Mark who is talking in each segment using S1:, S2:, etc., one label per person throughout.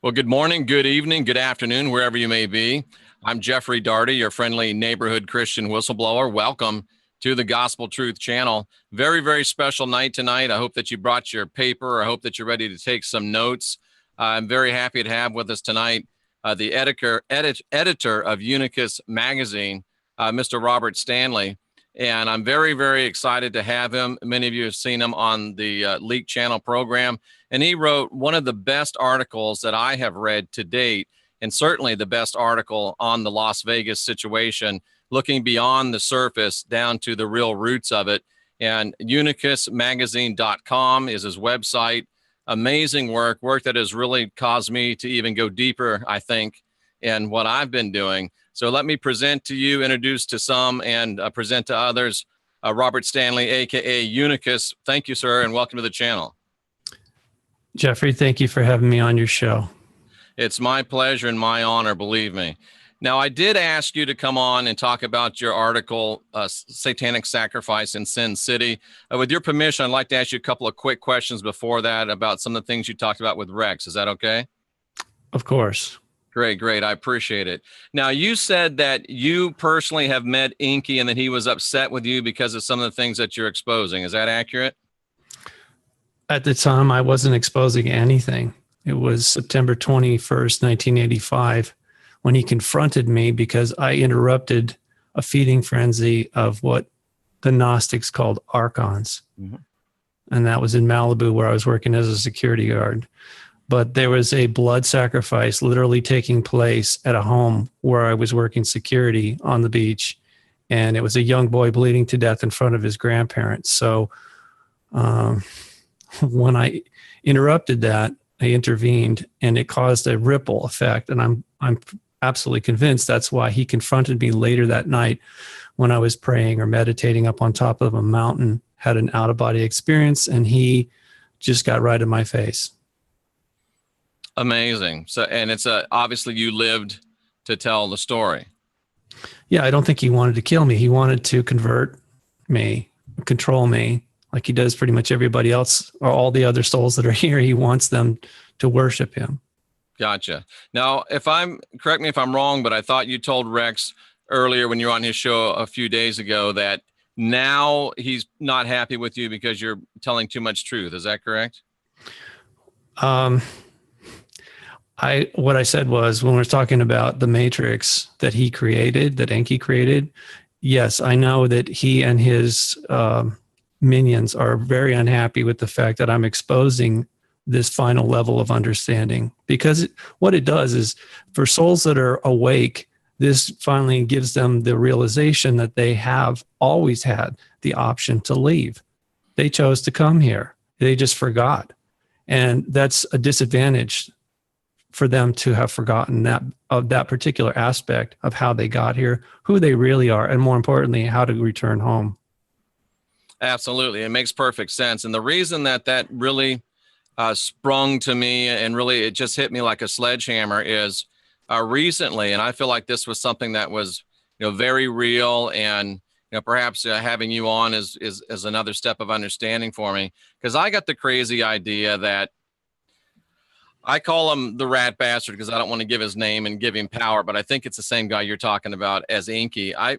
S1: Well, good morning, good evening, good afternoon, wherever you may be. I'm Jeffrey Darty, your friendly neighborhood Christian whistleblower. Welcome to the Gospel Truth channel. Very, very special night tonight. I hope that you brought your paper. I hope that you're ready to take some notes. I'm very happy to have with us tonight the editor of UNICUS magazine, Mr. Robert Stanley. And I'm very, very excited to have him. Many of you have seen him on the Leak Channel program. And he wrote one of the best articles that I have read to date, and certainly the best article on the Las Vegas situation, looking beyond the surface down to the real roots of it. And unicusmagazine.com is his website. Amazing work that has really caused me to even go deeper, I think, in what I've been doing. So let me present to you, introduce to some, and present to others, Robert Stanley, a.k.a. UNICUS. Thank you, sir, and welcome to the channel.
S2: Jeffrey, thank you for having me on your show.
S1: It's my pleasure and my honor, believe me. Now, I did ask you to come on and talk about your article, Satanic Sacrifice in Sin City. With your permission, I'd like to ask you a couple of quick questions before that about some of the things you talked about with Rex. Is that okay?
S2: Of course.
S1: Great. I appreciate it. Now, you said that you personally have met Inky and that he was upset with you because of some of the things that you're exposing. Is that accurate?
S2: At the time, I wasn't exposing anything. It was September 21st, 1985, when he confronted me because I interrupted a feeding frenzy of what the Gnostics called archons. Mm-hmm. And that was in Malibu, where I was working as a security guard. But there was a blood sacrifice literally taking place at a home where I was working security on the beach. And it was a young boy bleeding to death in front of his grandparents. So when I interrupted that, I intervened, and it caused a ripple effect. And I'm absolutely convinced that's why he confronted me later that night when I was praying or meditating up on top of a mountain, had an out-of-body experience, and he just got right in my face.
S1: Amazing. So, and it's obviously you lived to tell the story.
S2: Yeah, I don't think he wanted to kill me. He wanted to convert me, control me, like he does pretty much everybody else, or all the other souls that are here. He wants them to worship him.
S1: Gotcha. Now, correct me if I'm wrong, but I thought you told Rex earlier when you were on his show a few days ago that now he's not happy with you because you're telling too much truth. Is that correct?
S2: What I said was, when we're talking about the matrix that he created, that Enki created, yes, I know that he and his minions are very unhappy with the fact that I'm exposing this final level of understanding, because what it does is, for souls that are awake, this finally gives them the realization that they have always had the option to leave. They chose to come here. They just forgot. And that's a disadvantage for them to have forgotten that particular aspect of how they got here, who they really are, and more importantly, how to return home.
S1: Absolutely. It makes perfect sense. And the reason that really sprung to me and really it just hit me like a sledgehammer is recently, and I feel like this was something that was, very real, and perhaps having you on is another step of understanding for me, because I got the crazy idea that I call him the rat bastard because I don't want to give his name and give him power, but I think it's the same guy you're talking about as Inky. I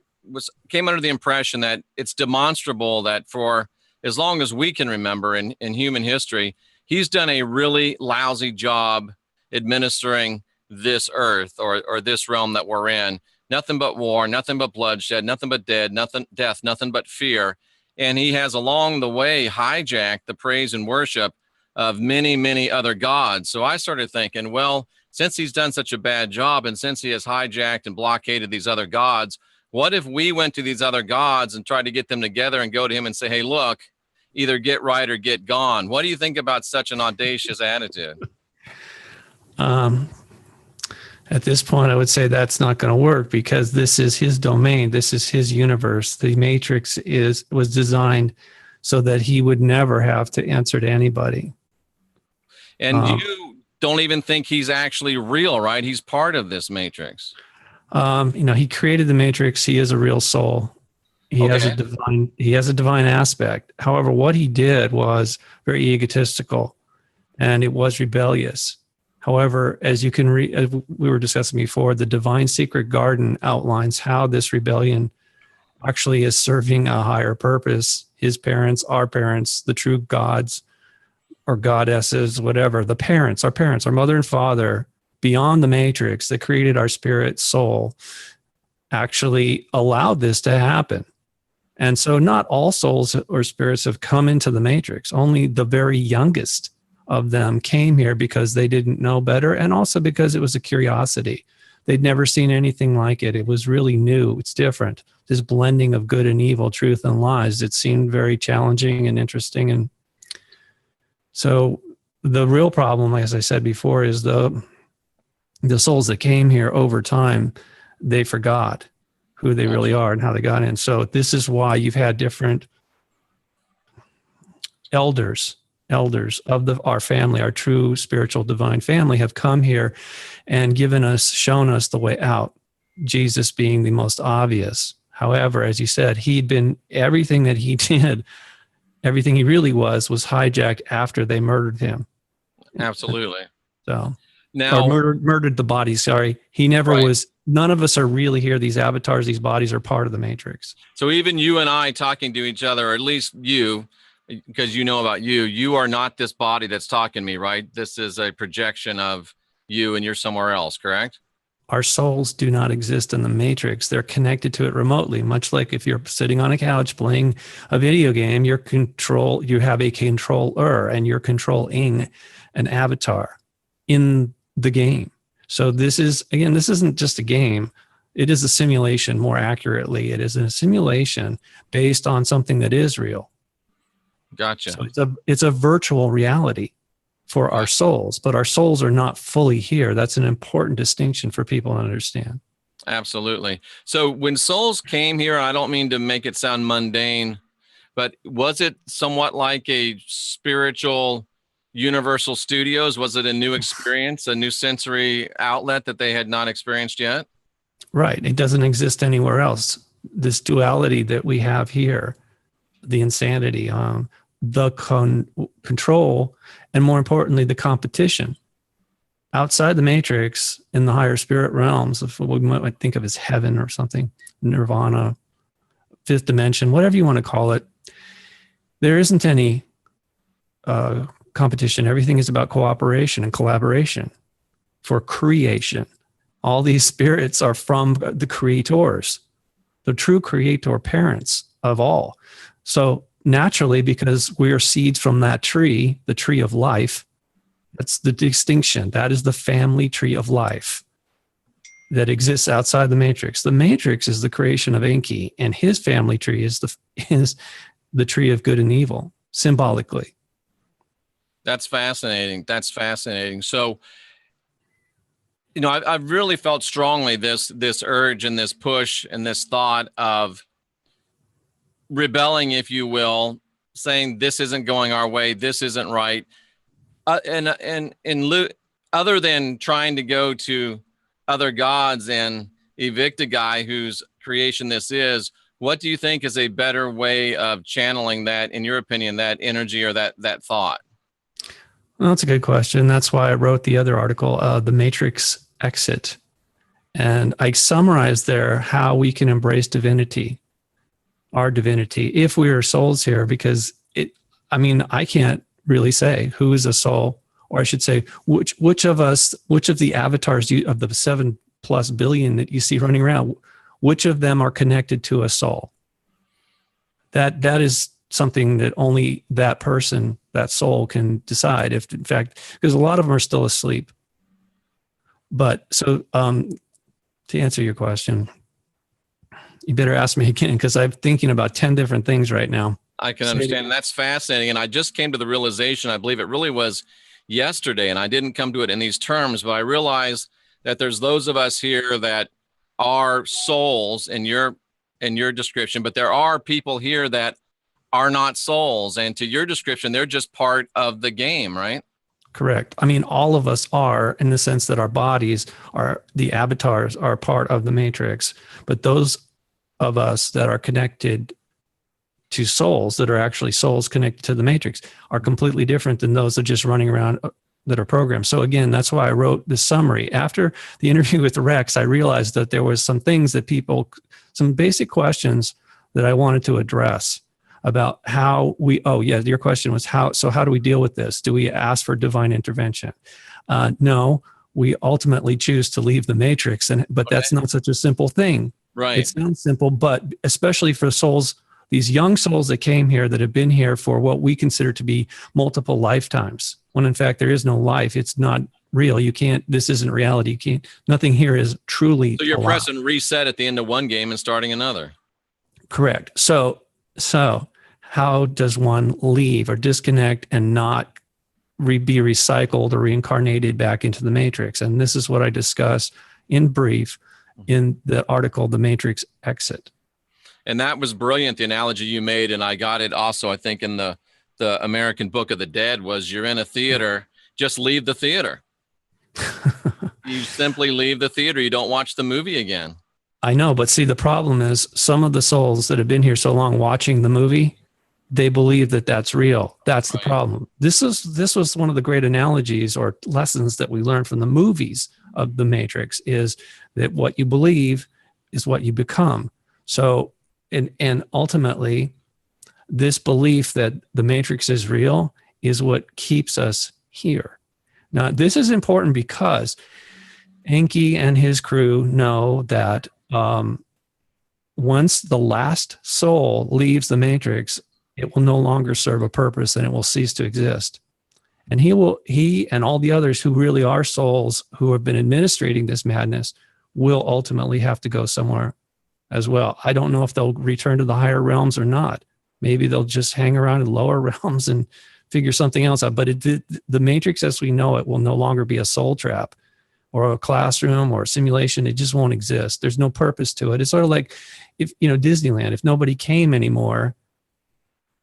S1: came under the impression that it's demonstrable that for as long as we can remember in human history, he's done a really lousy job administering this earth or this realm that we're in. Nothing but war, nothing but bloodshed, nothing but death, nothing but fear. And he has along the way hijacked the praise and worship of many, many other gods. So I started thinking, well, since he's done such a bad job and since he has hijacked and blockaded these other gods, what if we went to these other gods and tried to get them together and go to him and say, hey, look, either get right or get gone? What do you think about such an audacious attitude?
S2: At this point, I would say that's not going to work, because this is his domain. This is his universe. The Matrix was designed so that he would never have to answer to anybody.
S1: And you don't even think he's actually real, right? He's part of this Matrix.
S2: He created the Matrix. He is a real soul. He has a divine aspect. However, what he did was very egotistical, and it was rebellious. However, as you can read, as we were discussing before, the Divine Secret Garden outlines how this rebellion actually is serving a higher purpose. His parents, our parents, the true gods or goddesses, whatever, the parents, our mother and father, beyond the matrix that created our spirit soul, actually allowed this to happen. And so not all souls or spirits have come into the matrix. Only the very youngest of them came here because they didn't know better, and also because it was a curiosity. They'd never seen anything like it. It was really new. It's different. This blending of good and evil, truth and lies, it seemed very challenging and interesting. And so the real problem, as I said before, is the souls that came here over time, they forgot who they really are and how they got in. So this is why you've had different elders of our family, our true spiritual divine family, have come here and shown us the way out, Jesus being the most obvious. However, as you said, everything that he did, everything he really was hijacked after they murdered him.
S1: Absolutely.
S2: So
S1: now,
S2: or murdered the body. Sorry. He never was. None of us are really here. These avatars, these bodies are part of the matrix.
S1: So even you and I talking to each other, or at least you, because you know about you are not this body that's talking to me, right? This is a projection of you and you're somewhere else, correct?
S2: Our souls do not exist in the matrix. They're connected to it remotely, much like if you're sitting on a couch playing a video game, you have a controller and you're controlling an avatar in the game. So this isn't just a game. It is a simulation. More accurately, it is a simulation based on something that is real.
S1: Gotcha.
S2: So it's a virtual reality for our souls, but our souls are not fully here. That's an important distinction for people to understand.
S1: Absolutely. So when souls came here, I don't mean to make it sound mundane, but was it somewhat like a spiritual Universal Studios? Was it a new experience, a new sensory outlet that they had not experienced yet?
S2: Right. It doesn't exist anywhere else. This duality that we have here, the insanity, the control, and more importantly, the competition outside the matrix in the higher spirit realms of what we might think of as heaven or something, nirvana, fifth dimension, whatever you want to call it. There isn't any competition. Everything is about cooperation and collaboration for creation. All these spirits are from the creators, the true creator parents of all. So naturally, because we are seeds from that tree, the tree of life, that's the distinction. That is the family tree of life that exists outside the matrix. The matrix is the creation of Enki, and his family tree is the tree of good and evil, symbolically.
S1: That's fascinating. So, I've really felt strongly this urge and this push and this thought of rebelling, if you will, saying this isn't going our way, this isn't right, other than trying to go to other gods and evict a guy whose creation this is. What do you think is a better way of channeling that, in your opinion, that energy or that thought?
S2: Well, that's a good question. That's why I wrote the other article, The Matrix Exit. And I summarized there how we can embrace divinity, our divinity, if we are souls here, because I can't really say who is a soul, or I should say, which of the avatars of the 7+ billion that you see running around, which of them are connected to a soul? That is something that only that person, that soul, can decide. If in fact, because a lot of them are still asleep. But so to answer your question, you better ask me again, because I'm thinking about 10 different things right now.
S1: I can understand. That's fascinating. And I just came to the realization, I believe it really was yesterday, and I didn't come to it in these terms, but I realized that there's those of us here that are souls in your description, but there are people here that are not souls. And to your description, they're just part of the game, right?
S2: Correct. All of us are, in the sense that our bodies are, the avatars are part of the matrix, but those of us that are connected to souls, that are actually souls connected to the matrix, are completely different than those that are just running around that are programmed. So again, that's why I wrote the summary. After the interview with Rex, I realized that there was some things that some basic questions that I wanted to address about how your question was how do we deal with this? Do we ask for divine intervention? No, we ultimately choose to leave the matrix, but that's not such a simple thing.
S1: Right.
S2: It sounds simple, but especially for souls, these young souls that came here that have been here for what we consider to be multiple lifetimes, when in fact there is no life. It's not real. This isn't reality. Nothing here is truly
S1: So you're
S2: alive.
S1: pressing reset at the end of one game and starting another.
S2: Correct. So how does one leave or disconnect and not be recycled or reincarnated back into the matrix? And this is what I discuss in brief in the article, The Matrix Exit.
S1: And that was brilliant, the analogy you made. And I got it also, I think, in the American Book of the Dead, was you're in a theater, just leave the theater. You simply leave the theater. You don't watch the movie again.
S2: I know, but see, the problem is some of the souls that have been here so long watching the movie, they believe that that's real. That's the problem. This was one of the great analogies or lessons that we learned from the movies of the Matrix, is that what you believe is what you become. So, and ultimately, this belief that the Matrix is real is what keeps us here. Now, this is important because Enki and his crew know that once the last soul leaves the Matrix, it will no longer serve a purpose and it will cease to exist. And he and all the others who really are souls who have been administrating this madness will ultimately have to go somewhere as well. I don't know if they'll return to the higher realms or not. Maybe they'll just hang around in lower realms and figure something else out. But the Matrix as we know it will no longer be a soul trap or a classroom or a simulation. It just won't exist. There's no purpose to it. It's sort of like if, Disneyland, if nobody came anymore,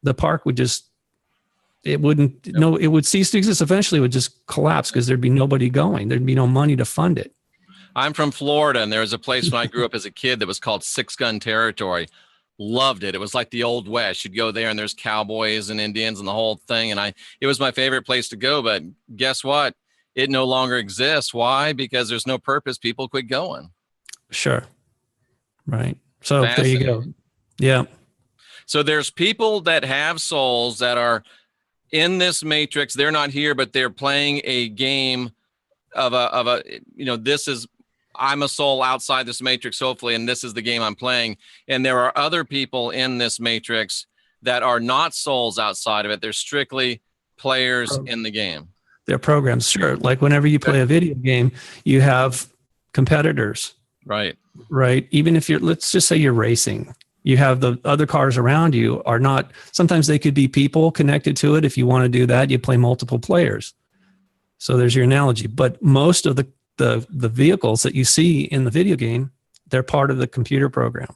S2: the park would just, it would cease to exist. Eventually it would just collapse because there'd be nobody going. There'd be no money to fund it.
S1: I'm from Florida, and there was a place when I grew up as a kid that was called Six Gun Territory. Loved it. It was like the Old West. You'd go there and there's cowboys and Indians and the whole thing. And it was my favorite place to go. But guess what? It no longer exists. Why? Because there's no purpose. People quit going.
S2: Sure. Right. So there you go. Yeah.
S1: So there's people that have souls that are in this matrix. They're not here, but they're playing a game I'm a soul outside this matrix, hopefully, and this is the game I'm playing. And there are other people in this matrix that are not souls outside of it. They're strictly players in the game.
S2: They're programs, sure. Like whenever you play a video game, you have competitors.
S1: Right.
S2: Right. Even if let's just say you're racing, you have the other cars around you are not, sometimes they could be people connected to it. If you want to do that, you play multiple players. So there's your analogy. But most of the vehicles that you see in the video game, they're part of the computer program.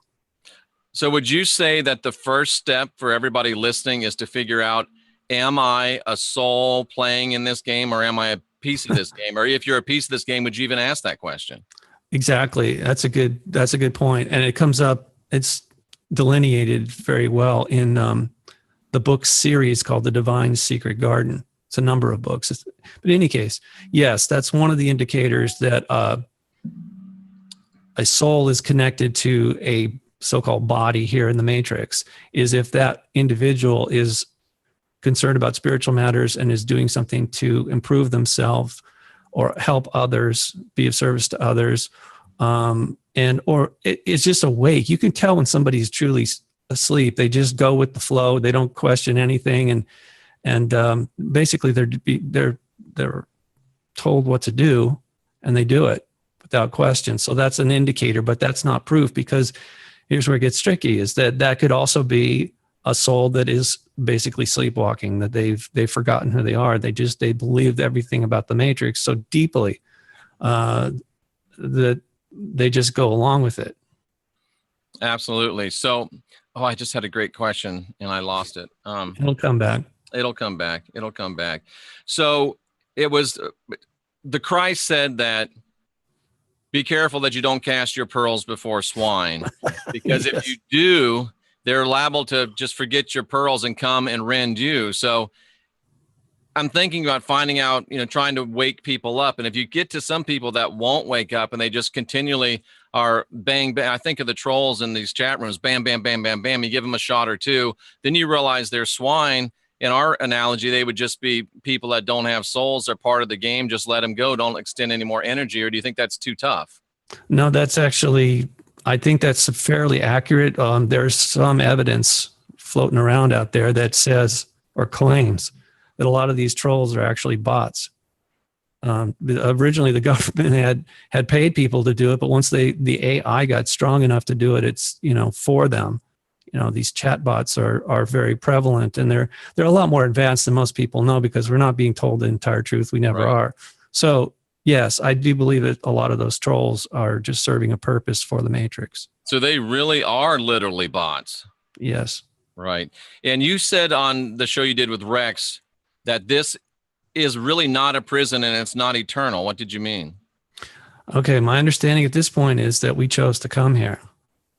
S1: So would you say that the first step for everybody listening is to figure out, am I a soul playing in this game, or am I a piece of this game? Or if you're a piece of this game, would you even ask that question?
S2: Exactly. That's a good point. And it comes up, it's delineated very well in the book series called The Divine Secret Garden. It's a number of books. But in any case, yes, that's one of the indicators that a soul is connected to a so-called body here in the matrix, is if that individual is concerned about spiritual matters and is doing something to improve themselves or help others, be of service to others, or it's just awake. You can tell when somebody's truly asleep. They just go with the flow. They don't question anything, and basically they're told what to do, and they do it without question. So that's an indicator, but that's not proof, because here's where it gets tricky: is that could also be a soul that is basically sleepwalking, that they've forgotten who they are. They believed everything about the matrix so deeply that they just go along with it.
S1: Absolutely. So, I just had a great question and I lost it.
S2: It'll come back.
S1: It'll come back. It'll come back. So it was, the Christ said that, be careful that you don't cast your pearls before swine, because
S2: Yes.
S1: if you do, they're liable to just forget your pearls and come and rend you. So I'm thinking about finding out, trying to wake people up. And if you get to some people that won't wake up and they just continually are bang, bang, I think of the trolls in these chat rooms, bam, bam, bam, bam, bam, you give them a shot or two, then you realize they're swine. In our analogy, they would just be people that don't have souls. They're part of the game. Just let them go. Don't extend any more energy. Or do you think that's too tough?
S2: No, that's actually, I think that's fairly accurate. There's some evidence floating around out there that says or claims that a lot of these trolls are actually bots. Originally, the government had paid people to do it, but once the AI got strong enough to do it, it's for them. These chatbots are very prevalent, and they're a lot more advanced than most people know because we're not being told the entire truth. We never are. So yes, I do believe that a lot of those trolls are just serving a purpose for the Matrix.
S1: So they really are literally bots.
S2: Yes.
S1: Right. And you said on the show you did with Rex that this is really not a prison and it's not eternal. What did you mean? Okay,
S2: my understanding at this point is that we chose to come here.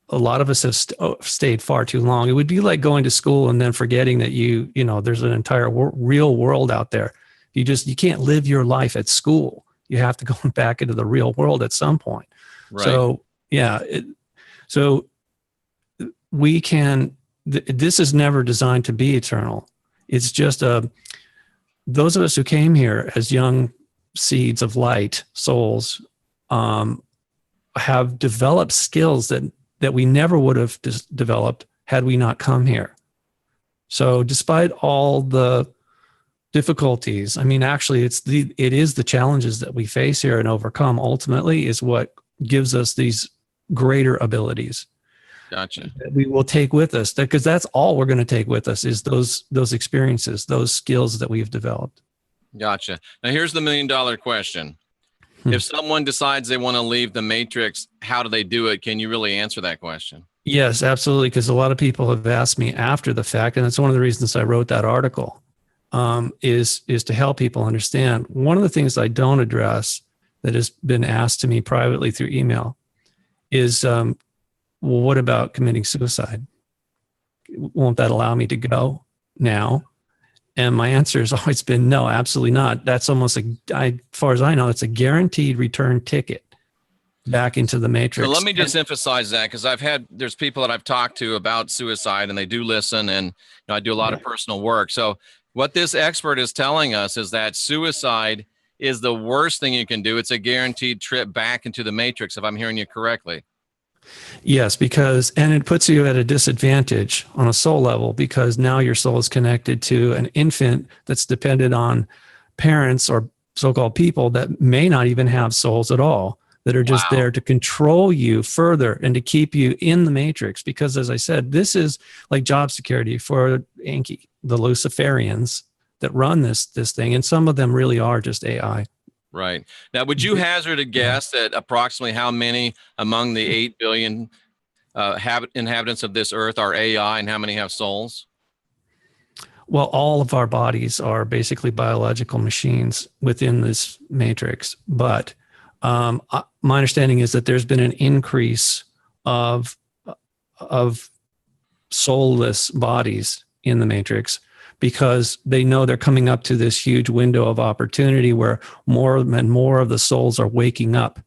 S2: A lot of us have stayed far too long. It would be like going to school and then forgetting that there's an entire real world out there. You can't live your life at school. You have to go back into the real world at some point.
S1: Right.
S2: So yeah, so we can. This is never designed to be eternal. It's just those of us who came here as young seeds of light, souls, have developed skills that we never would have developed had we not come here. So despite all the difficulties, actually it is the challenges that we face here and overcome ultimately is what gives us these greater abilities.
S1: Gotcha.
S2: That we will take with us, because that's all we're going to take with us is those experiences, those skills that we've developed.
S1: Gotcha. Now here's the $1 million question. If someone decides they want to leave the Matrix, how do they do it? Can you really answer that question?
S2: Yes, absolutely. Because a lot of people have asked me after the fact, and that's one of the reasons I wrote that article, is to help people understand. One of the things I don't address that has been asked to me privately through email is, well, what about committing suicide? Won't that allow me to go now? And my answer has always been no, absolutely not. That's almost as far as I know, it's a guaranteed return ticket back into the Matrix.
S1: So let me just emphasize that, because there's people that I've talked to about suicide and they do listen, and I do a lot of personal work. So what this expert is telling us is that suicide is the worst thing you can do. It's a guaranteed trip back into the Matrix, if I'm hearing you correctly.
S2: Yes, and it puts you at a disadvantage on a soul level, because now your soul is connected to an infant that's dependent on parents or so-called people that may not even have souls at all, that are just there to control you further and to keep you in the Matrix. Because as I said, this is like job security for Enki, the Luciferians that run this thing. And some of them really are just AI.
S1: Right. Now, would you hazard a guess at approximately how many among the 8 billion inhabitants of this earth are AI and how many have souls?
S2: Well, all of our bodies are basically biological machines within this Matrix. But my understanding is that there's been an increase of soulless bodies in the Matrix, because they know they're coming up to this huge window of opportunity where more and more of the souls are waking up.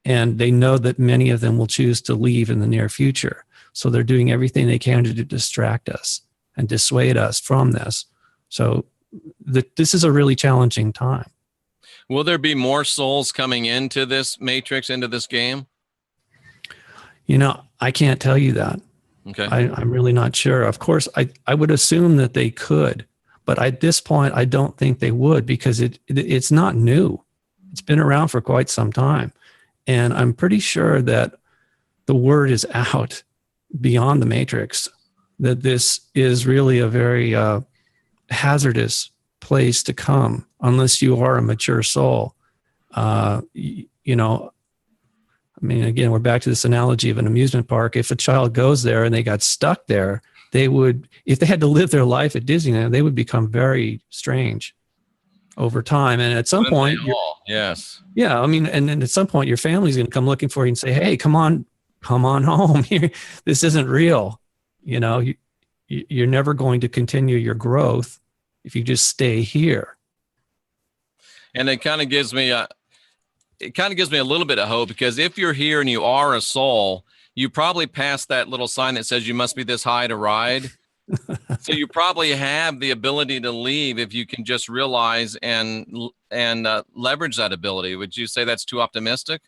S2: And they know that many of them will choose to leave in the near future. So they're doing everything they can to distract us and dissuade us from this. So this is a really challenging time.
S1: Will there be more souls coming into this Matrix, into this game?
S2: I can't tell you that.
S1: Okay.
S2: I'm really not sure. Of course, I would assume that they could, but at this point, I don't think they would, because it's not new. It's been around for quite some time. And I'm pretty sure that the word is out beyond the Matrix that this is really a very hazardous place to come unless you are a mature soul. Again, we're back to this analogy of an amusement park. If a child goes there and they got stuck there, if they had to live their life at Disneyland, they would become very strange over time. And at some point,
S1: yes.
S2: Yeah. And then at some point your family's going to come looking for you and say, hey, come on home. This isn't real. You're never going to continue your growth if you just stay here.
S1: And it kind of gives me a little bit of hope, because if you're here and you are a soul, you probably passed that little sign that says you must be this high to ride. So you probably have the ability to leave if you can just realize and leverage that ability. Would you say that's too optimistic?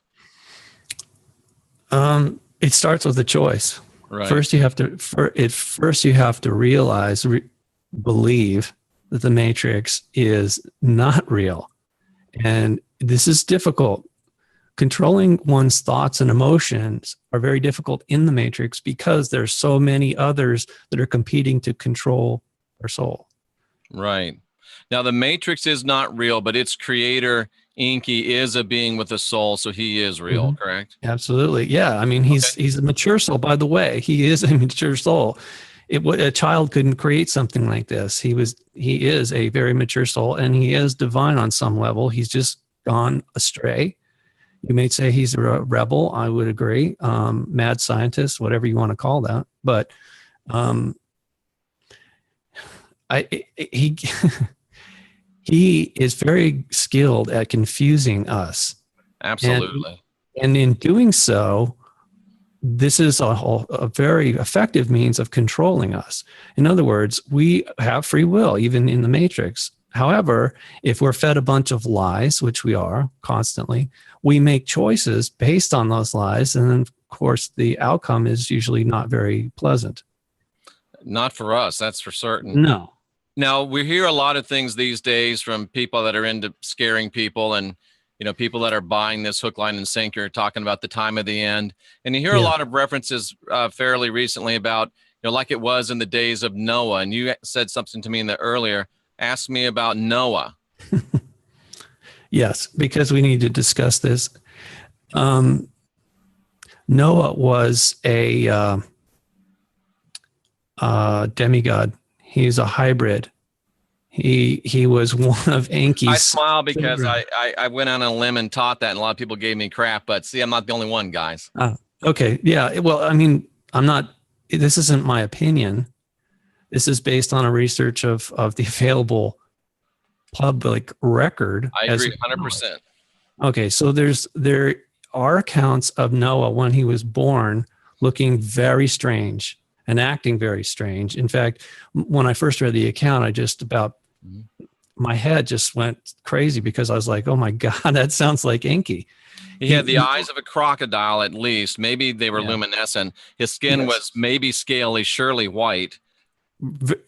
S2: It starts with a choice.
S1: Right.
S2: First, you have to realize, believe that the Matrix is not real. And this is difficult. Controlling one's thoughts and emotions are very difficult in the Matrix because there's so many others that are competing to control our soul.
S1: Right. Now, the Matrix is not real, but its creator, Inky, is a being with a soul, so he is real, correct?
S2: Absolutely. Yeah. I mean, he's a mature soul, by the way. He is a mature soul. A child couldn't create something like this. He is a very mature soul, and he is divine on some level. He's just gone astray. You may say he's a rebel. I would agree. Mad scientist, whatever you want to call that. But he is very skilled at confusing us.
S1: Absolutely.
S2: And in doing so, this is a very effective means of controlling us. In other words, we have free will, even in the Matrix. However, if we're fed a bunch of lies, which we are constantly, we make choices based on those lies. And then, of course, the outcome is usually not very pleasant.
S1: Not for us, that's for certain.
S2: No.
S1: Now, we hear a lot of things these days from people that are into scaring people, and people that are buying this hook, line, and sinker, talking about the time of the end. And you hear a lot of references fairly recently about, like it was in the days of Noah. And you said something to me in the earlier. Ask me about Noah.
S2: Yes, because we need to discuss this. Noah was a demigod. He's a hybrid. He was one of Enki's.
S1: I smile because I went on a limb and taught that, and a lot of people gave me crap. But see, I'm not the only one, guys.
S2: Okay, yeah. Well, I mean, I'm not. This isn't my opinion. This is based on a research of the available public record.
S1: I agree 100%.
S2: Okay, so there are accounts of Noah when he was born looking very strange and acting very strange. In fact, when I first read the account, my head just went crazy because I was like, oh my God, that sounds like Enki.
S1: He had the eyes of a crocodile, at least. Maybe they were luminescent. His skin was maybe scaly, surely white.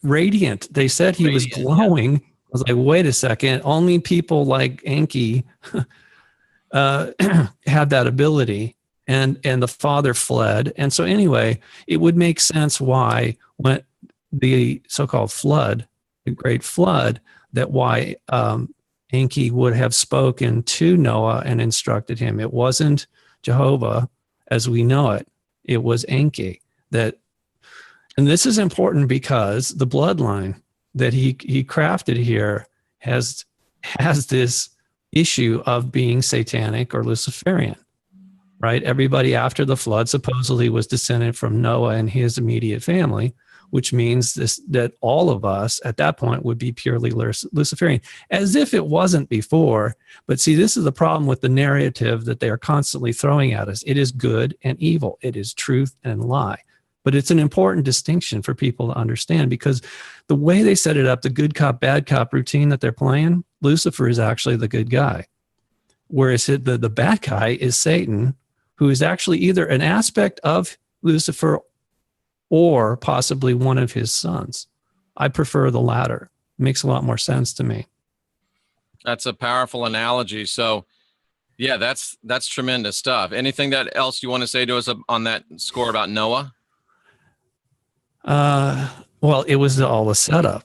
S2: Radiant. They said he was glowing. Yeah. I was like, wait a second. Only people like Enki have that ability. And the father fled. And so anyway, it would make sense why when the so-called flood, the great flood, that why Enki would have spoken to Noah and instructed him. It wasn't Jehovah as we know it. It was Enki. And this is important because the bloodline that he crafted here has this issue of being satanic or Luciferian, right? Everybody after the flood supposedly was descended from Noah and his immediate family, which means that all of us at that point would be purely Luciferian, as if it wasn't before. But see, this is the problem with the narrative that they are constantly throwing at us. It is good and evil. It is truth and lie. But it's an important distinction for people to understand, because the way they set it up, the good cop, bad cop routine that they're playing, Lucifer is actually the good guy. Whereas the bad guy is Satan, who is actually either an aspect of Lucifer or possibly one of his sons. I prefer the latter. It makes a lot more sense to me.
S1: That's a powerful analogy. So, yeah, that's tremendous stuff. Anything else you want to say to us on that score about Noah?
S2: Well, it was all a setup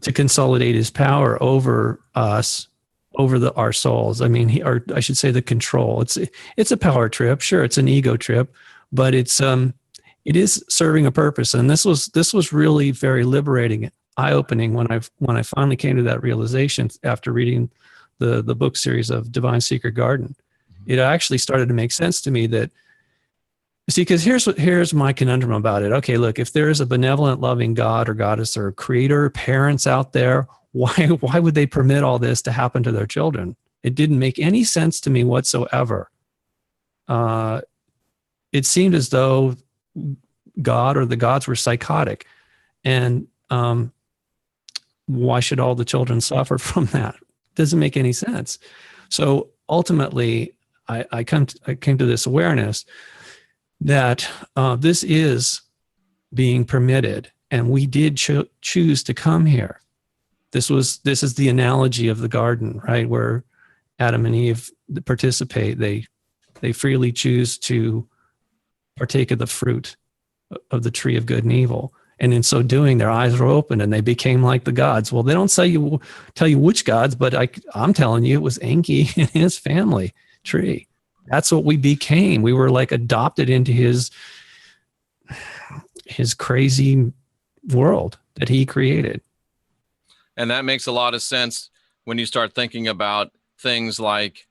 S2: to consolidate his power over us, over our souls. I mean, or I should say the control. It's a power trip. Sure, it's an ego trip, but it is serving a purpose. And this was really very liberating, eye-opening when I finally came to that realization after reading the book series of Divine Secret Garden. It actually started to make sense to me that, see, because here's my conundrum about it. Okay, look, if there is a benevolent, loving God or goddess or creator, parents out there, why would they permit all this to happen to their children? It didn't make any sense to me whatsoever. It seemed as though God or the gods were psychotic. And why should all the children suffer from that? It doesn't make any sense. So ultimately, I came to this awareness that this is being permitted, and we did choose to come here. This is the analogy of the garden, right, where Adam and Eve participate. They freely choose to partake of the fruit of the tree of good and evil. And in so doing, their eyes were opened and they became like the gods. Well, they don't tell you which gods, but I'm telling you, it was Enki and his family tree. That's what we became. We were like adopted into his crazy world that he created.
S1: And that makes a lot of sense when you start thinking about things like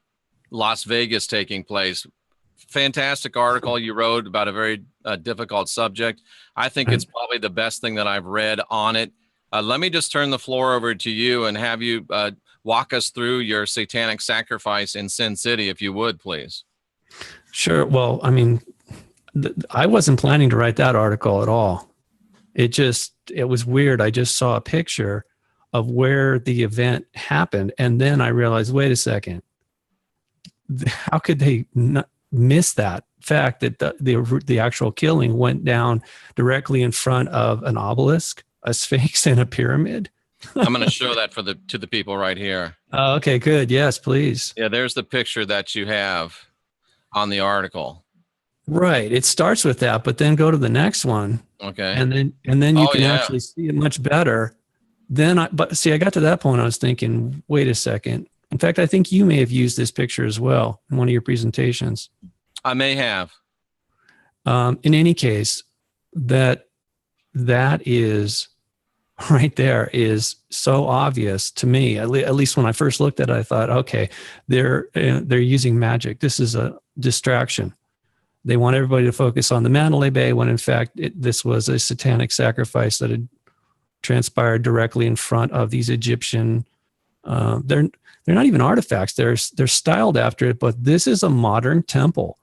S1: Las Vegas taking place. Fantastic article you wrote about a very difficult subject. I think it's probably the best thing that I've read on it. Let me just turn the floor over to you and have you walk us through your satanic sacrifice in Sin City, if you would, please.
S2: Sure. Well, I mean, I wasn't planning to write that article at all. It was weird. I just saw a picture of where the event happened. And then I realized, wait a second, how could they not miss that fact that the actual killing went down directly in front of an obelisk, a sphinx, and a pyramid?
S1: I'm going to show that to the people right here.
S2: Oh, okay, good. Yes, please.
S1: Yeah, there's the picture that you have on the article.
S2: Right. It starts with that, but then go to the next one.
S1: Okay.
S2: And then you can actually see it much better. But I got to that point, I was thinking, wait a second. In fact, I think you may have used this picture as well in one of your presentations.
S1: I may have.
S2: In any case, that is right there is so obvious to me. At least when I first looked at it, I thought, okay, they're using magic. This is a distraction. They want everybody to focus on the Mandalay Bay when in fact this was a satanic sacrifice that had transpired directly in front of these Egyptian. They're not even artifacts. They're styled after it, but this is a modern temple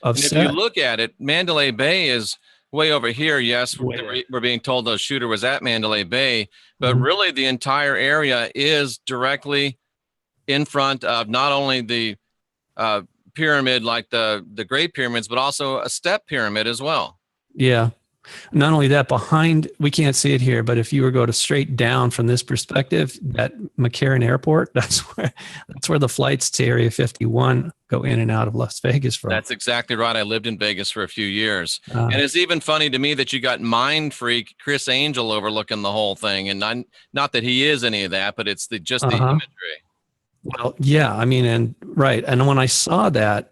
S2: of
S1: Set. If you look at it, Mandalay Bay is way over here. Yes, we're being told the shooter was at Mandalay Bay, but really the entire area is directly in front of not only the pyramid like the Great Pyramids, but also a step pyramid as well. Yeah.
S2: Not only that, behind, we can't see it here, but if you were to go straight down from this perspective, that McCarran Airport, that's where the flights to Area 51 go in and out of Las Vegas from.
S1: That's exactly right. I lived in Vegas for a few years. And it's even funny to me that you got Mind Freak Chris Angel overlooking the whole thing. And not that he is any of that, but it's just the imagery.
S2: Well, yeah, I mean, and right. And when I saw that,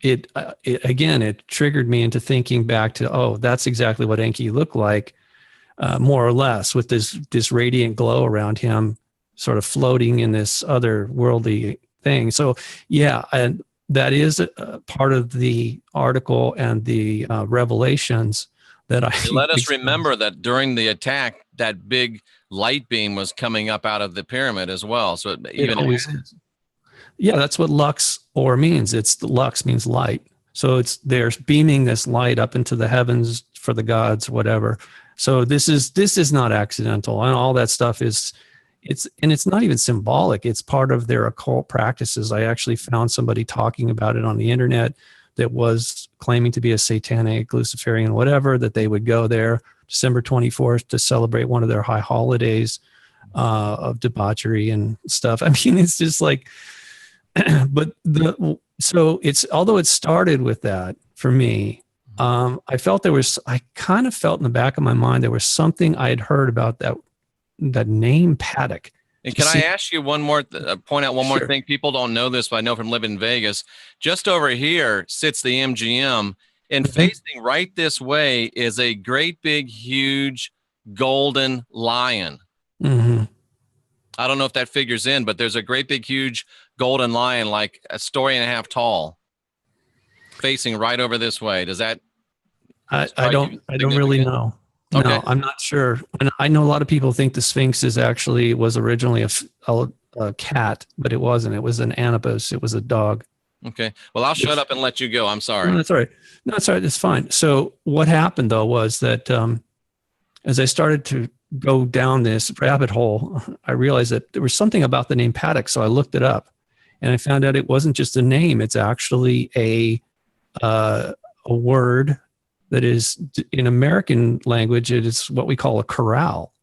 S2: it triggered me into thinking back to, that's exactly what Enki looked like, more or less, with this radiant glow around him, sort of floating in this otherworldly thing. So, yeah, and that is a part of the article and the revelations that I.
S1: Let us remember that during the attack, that big light beam was coming up out of the pyramid as well. So
S2: it always is. Yeah, that's what lux or means. Lux means light. So they're beaming this light up into the heavens for the gods, whatever. So this is not accidental, and all that stuff it's not even symbolic. It's part of their occult practices. I actually found somebody talking about it on the internet that was claiming to be a satanic, Luciferian, whatever, that they would go there December 24th to celebrate one of their high holidays of debauchery and stuff. I mean, it's just like, but although it started with that for me, I kind of felt in the back of my mind there was something I had heard about that name Paddock.
S1: And can I ask you point out one more thing? People don't know this, but I know from living in Vegas. Just over here sits the MGM, and facing right this way is a great big, huge golden lion.
S2: Mm-hmm.
S1: I don't know if that figures in, but there's a great big, huge golden lion, like a story and a half tall, facing right over this way. Does that?
S2: I don't really know.
S1: Okay.
S2: No, I'm not sure. And I know a lot of people think the Sphinx was originally a cat, but it wasn't. It was an Anubis. It was a dog.
S1: Okay. Well, I'll shut up and let you go. I'm sorry.
S2: No, that's all right. No, that's all right. It's fine. So what happened though was that as I started to go down this rabbit hole, I realized that there was something about the name Paddock. So I looked it up, and I found out it wasn't just a name. It's actually a word that is, in American language, it is what we call a corral,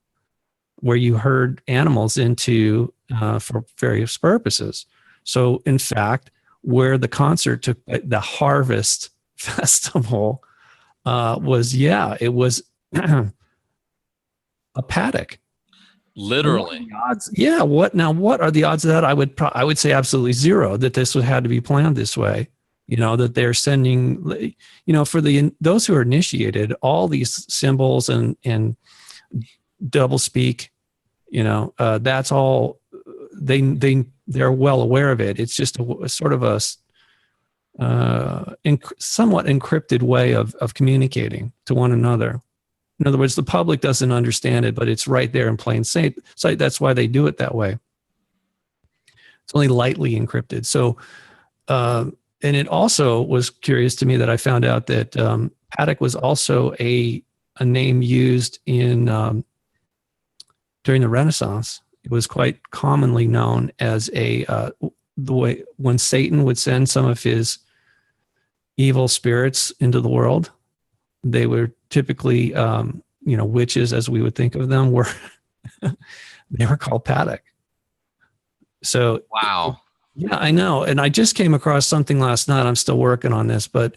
S2: where you herd animals into for various purposes. So in fact, where the concert took, the Harvest Festival, it was a paddock.
S1: Literally.
S2: Odds? Yeah. What are the odds of that? I would say absolutely zero, that this had to be planned this way. That they're sending, for those who are initiated, all these symbols and double speak, that's all they're well aware of it. It's just a sort of a somewhat encrypted way of communicating to one another. In other words, the public doesn't understand it, but it's right there in plain sight. So that's why they do it that way. It's only lightly encrypted. So, and it also was curious to me that I found out that Paddock was also a name used in during the Renaissance. It was quite commonly known as the way when Satan would send some of his evil spirits into the world, they were typically witches, as we would think of them, were they were called Paddock. So
S1: wow.
S2: Yeah, I know. And I just came across something last night. I'm still working on this, but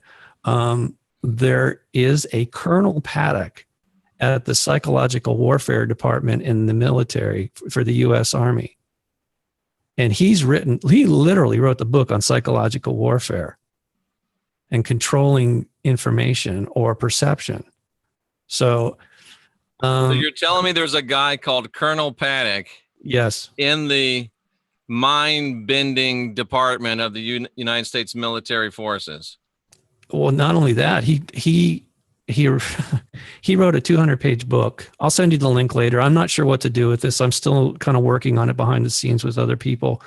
S2: there is a Colonel Paddock at the Psychological Warfare Department in the military for the U.S. Army. And he literally wrote the book on psychological warfare and controlling information or perception. So
S1: you're telling me there's a guy called Colonel Paddock?
S2: Yes.
S1: In the mind-bending department of the United States military forces.
S2: Well, not only that, he wrote a 200-page book. I'll send you the link later. I'm not sure what to do with this. I'm still kind of working on it behind the scenes with other people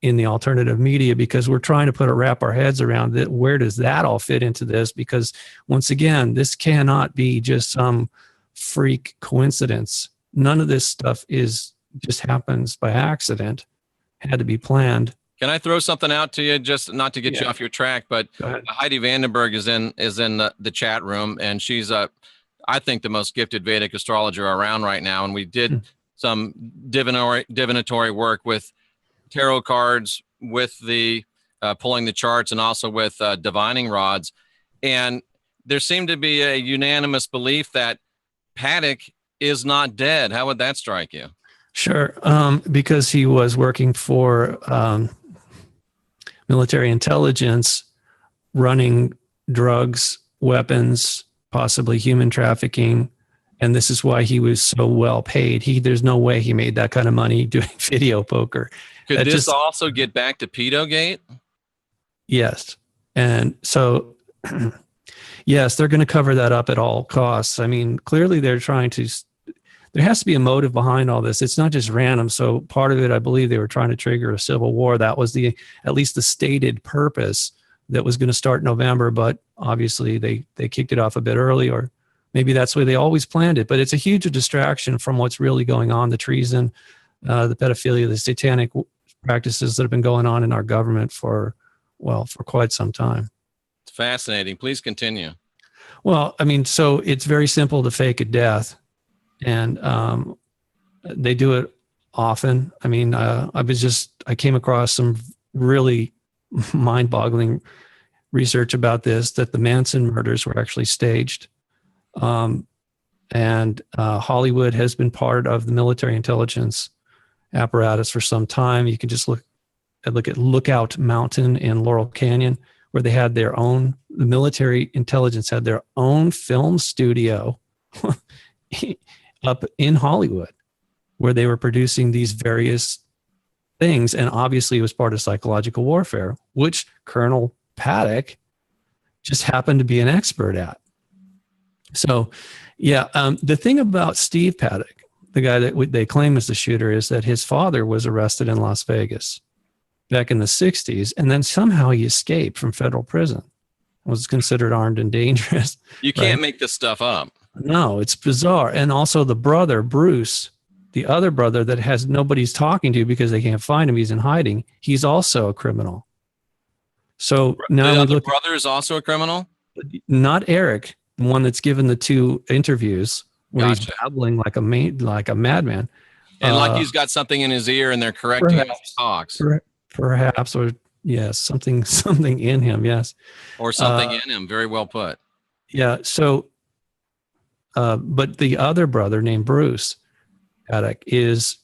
S2: in the alternative media, because we're trying to wrap our heads around it. Where does that all fit into this? Because once again, this cannot be just some freak coincidence. None of this stuff just happens by accident. It had to be planned.
S1: Can I throw something out to you, just not to get you off your track, but Heidi Vandenberg is in the chat room, and she's I think the most gifted Vedic astrologer around right now. And we did some divinatory work with tarot cards, with the pulling the charts, and also with divining rods. And there seemed to be a unanimous belief that Paddock is not dead. How would that strike you?
S2: Sure. Because he was working for military intelligence, running drugs, weapons, possibly human trafficking. And this is why he was so well paid. There's no way he made that kind of money doing video poker.
S1: Could this also get back to Pedogate?
S2: Yes. And so, yes, they're going to cover that up at all costs. I mean, clearly they're trying to, there has to be a motive behind all this. It's not just random. So part of it, I believe they were trying to trigger a civil war. That was at least the stated purpose that was going to start in November, but obviously they kicked it off a bit early, or maybe that's the way they always planned it. But it's a huge distraction from what's really going on, the treason, the pedophilia, the satanic practices that have been going on in our government for quite some time.
S1: It's fascinating. Please continue.
S2: Well, I mean, so it's very simple to fake a death, and they do it often. I mean, I came across some really mind-boggling research about this, that the Manson murders were actually staged. And Hollywood has been part of the military intelligence apparatus for some time. You can just look at Lookout Mountain in Laurel Canyon, where they had the military intelligence had their own film studio up in Hollywood, where they were producing these various things. And obviously it was part of psychological warfare, which Colonel Paddock just happened to be an expert at. So, yeah, the thing about Steve Paddock, the guy that they claim is the shooter, is that his father was arrested in Las Vegas back in the 60s, and then somehow he escaped from federal prison. Was considered armed and dangerous.
S1: You can't make this stuff up.
S2: No, it's bizarre. And also the brother, Bruce, the other brother that has nobody's talking to because they can't find him, he's in hiding. He's also a criminal. So now
S1: the other brother is also a criminal?
S2: Not Eric, the one that's given the 2 interviews where
S1: Gotcha.
S2: he's babbling like a madman.
S1: And like he's got something in his ear and they're correcting him as he talks.
S2: Perhaps, or yes, something in him, yes.
S1: Or something in him, very well put.
S2: Yeah, so, but the other brother named Bruce Paddock is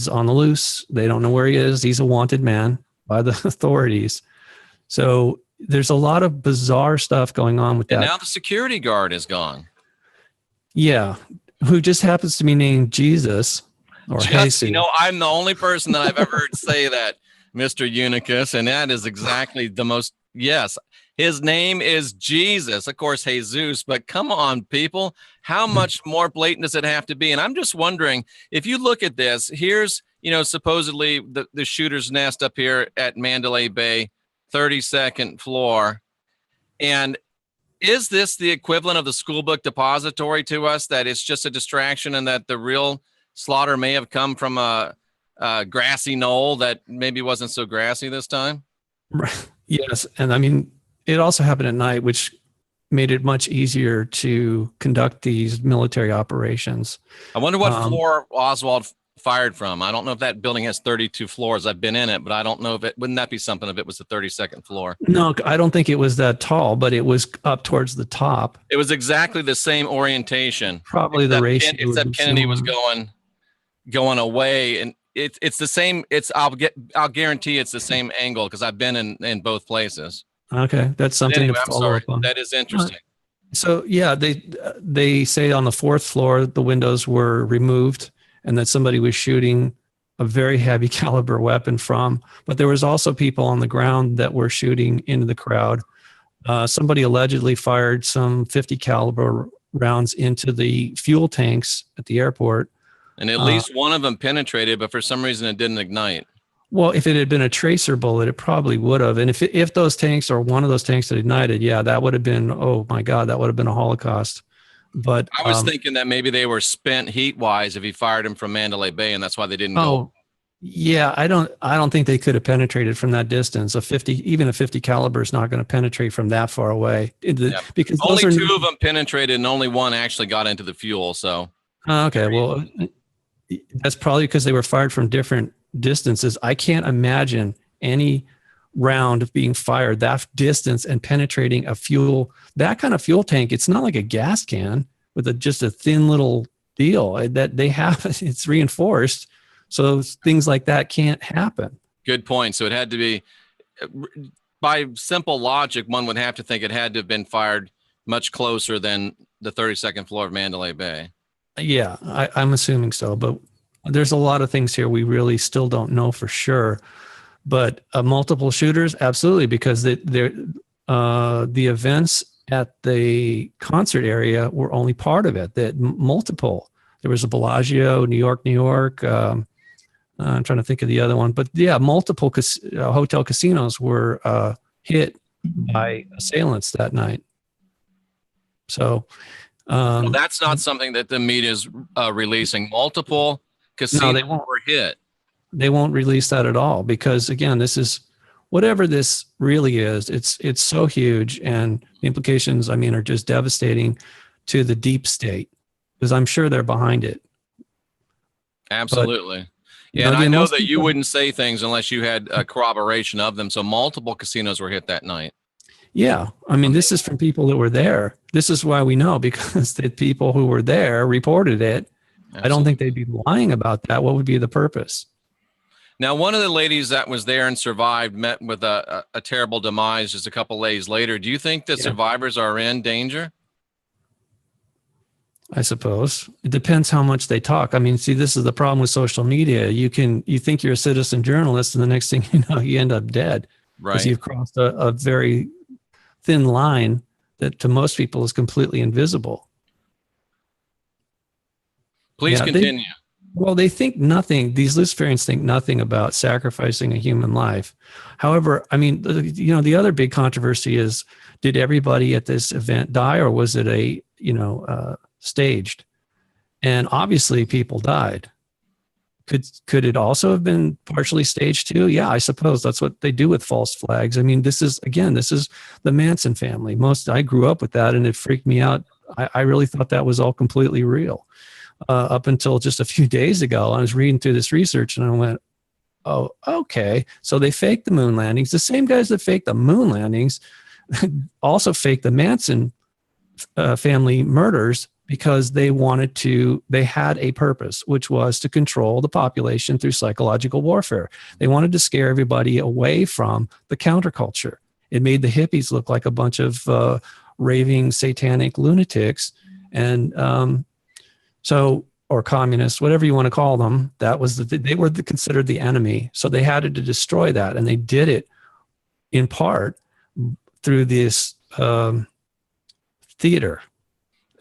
S2: on the loose. They don't know where he is. He's a wanted man by the authorities. So there's a lot of bizarre stuff going on with that.
S1: And now the security guard is gone.
S2: Yeah, who just happens to be named Jesus or Jesus.
S1: You know, I'm the only person that I've ever heard say that, Mr. UNICUS, and that is exactly the most, yes, his name is Jesus, of course, Jesus, but come on, people, how much more blatant does it have to be? And I'm just wondering, if you look at this, here's, supposedly the shooter's nest up here at Mandalay Bay, 32nd floor, and is this the equivalent of the school book depository to us, that it's just a distraction and that the real slaughter may have come from a grassy knoll that maybe wasn't so grassy this time?
S2: Yes. And I mean, it also happened at night, which made it much easier to conduct these military operations.
S1: I wonder what floor Oswald fired from. I don't know if that building has 32 floors. I've been in it, but I don't know wouldn't that be something if it was the 32nd floor?
S2: No, I don't think it was that tall, but it was up towards the top.
S1: It was exactly the same orientation.
S2: Probably the ratio.
S1: Except Kennedy was going away, and it's the same. I'll guarantee it's the same angle because I've been in both places.
S2: Okay, that's something to follow up on.
S1: That is interesting.
S2: So yeah, they say on the 4th floor the windows were removed and that somebody was shooting a very heavy caliber weapon from. But there was also people on the ground that were shooting into the crowd. Somebody allegedly fired some 50 caliber rounds into the fuel tanks at the airport.
S1: And at least one of them penetrated, but for some reason it didn't ignite.
S2: Well, if it had been a tracer bullet, it probably would have. And if those tanks or one of those tanks had ignited, yeah, that would have been, oh my God, that would have been a Holocaust. But
S1: I was thinking that maybe they were spent heat-wise if he fired them from Mandalay Bay, and that's why they didn't go.
S2: Yeah, I don't think they could have penetrated from that distance. Even a 50 caliber is not going to penetrate from that far away. Because
S1: only 2 of them penetrated, and only one actually got into the fuel. So
S2: okay, well, that's probably because they were fired from different distances. I can't imagine any round being fired that distance and penetrating that kind of fuel tank. It's not like a gas can with just a thin little deal that they have. It's reinforced, so things like that can't happen.
S1: Good point. So it had to be, by simple logic, one would have to think it had to have been fired much closer than the 32nd floor of Mandalay Bay.
S2: Yeah, I'm assuming so, but there's a lot of things here we really still don't know for sure. But multiple shooters, absolutely, because the events at the concert area were only part of it. That multiple. There was a Bellagio, New York. I'm trying to think of the other one, but yeah, multiple hotel casinos were hit by assailants that night. So
S1: well, that's not something that the media is releasing. Multiple casinos were hit.
S2: They won't release that at all because, again, this is whatever this really is. It's so huge, and the implications, I mean, are just devastating to the deep state because I'm sure they're behind it.
S1: Absolutely. Yeah, and I know that you wouldn't say things unless you had a corroboration of them. So multiple casinos were hit that night.
S2: Yeah, I mean, this is from people that were there. This is why we know, because the people who were there reported it. Absolutely. I don't think they'd be lying about that. What would be the purpose?
S1: Now, one of the ladies that was there and survived met with a terrible demise just a couple days later. Do you think the survivors are in danger?
S2: I suppose. It depends how much they talk. I mean, see, this is the problem with social media. You think you're a citizen journalist, and the next thing you know, you end up dead. Right. Because you've crossed a very thin line that to most people is completely invisible.
S1: Please
S2: Yeah,
S1: continue.
S2: Well, they think nothing. These Luciferians think nothing about sacrificing a human life. However, I mean, the other big controversy is: did everybody at this event die, or was it staged? And obviously, people died. Could it also have been partially staged too? Yeah, I suppose that's what they do with false flags. I mean, this is the Manson family. I grew up with that, and it freaked me out. I really thought that was all completely real. Up until just a few days ago, I was reading through this research and I went, oh, okay. So they faked the moon landings. The same guys that faked the moon landings also faked the Manson family murders because they had a purpose, which was to control the population through psychological warfare. They wanted to scare everybody away from the counterculture. It made the hippies look like a bunch of raving satanic lunatics. And, or communists, whatever you want to call them, they were considered the enemy. So they had to destroy that. And they did it in part through this theater.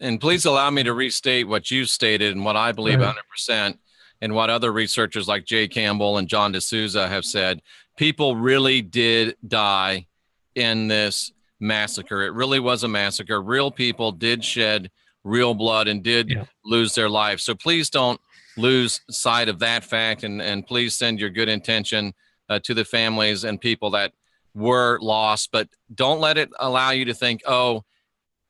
S1: And please allow me to restate what you stated and what I believe 100%, and what other researchers like Jay Campbell and John D'Souza have said. People really did die in this massacre. It really was a massacre. Real people did shed real blood and did lose their lives. So please don't lose sight of that fact, and please send your good intention to the families and people that were lost. But don't let it allow you to think, oh,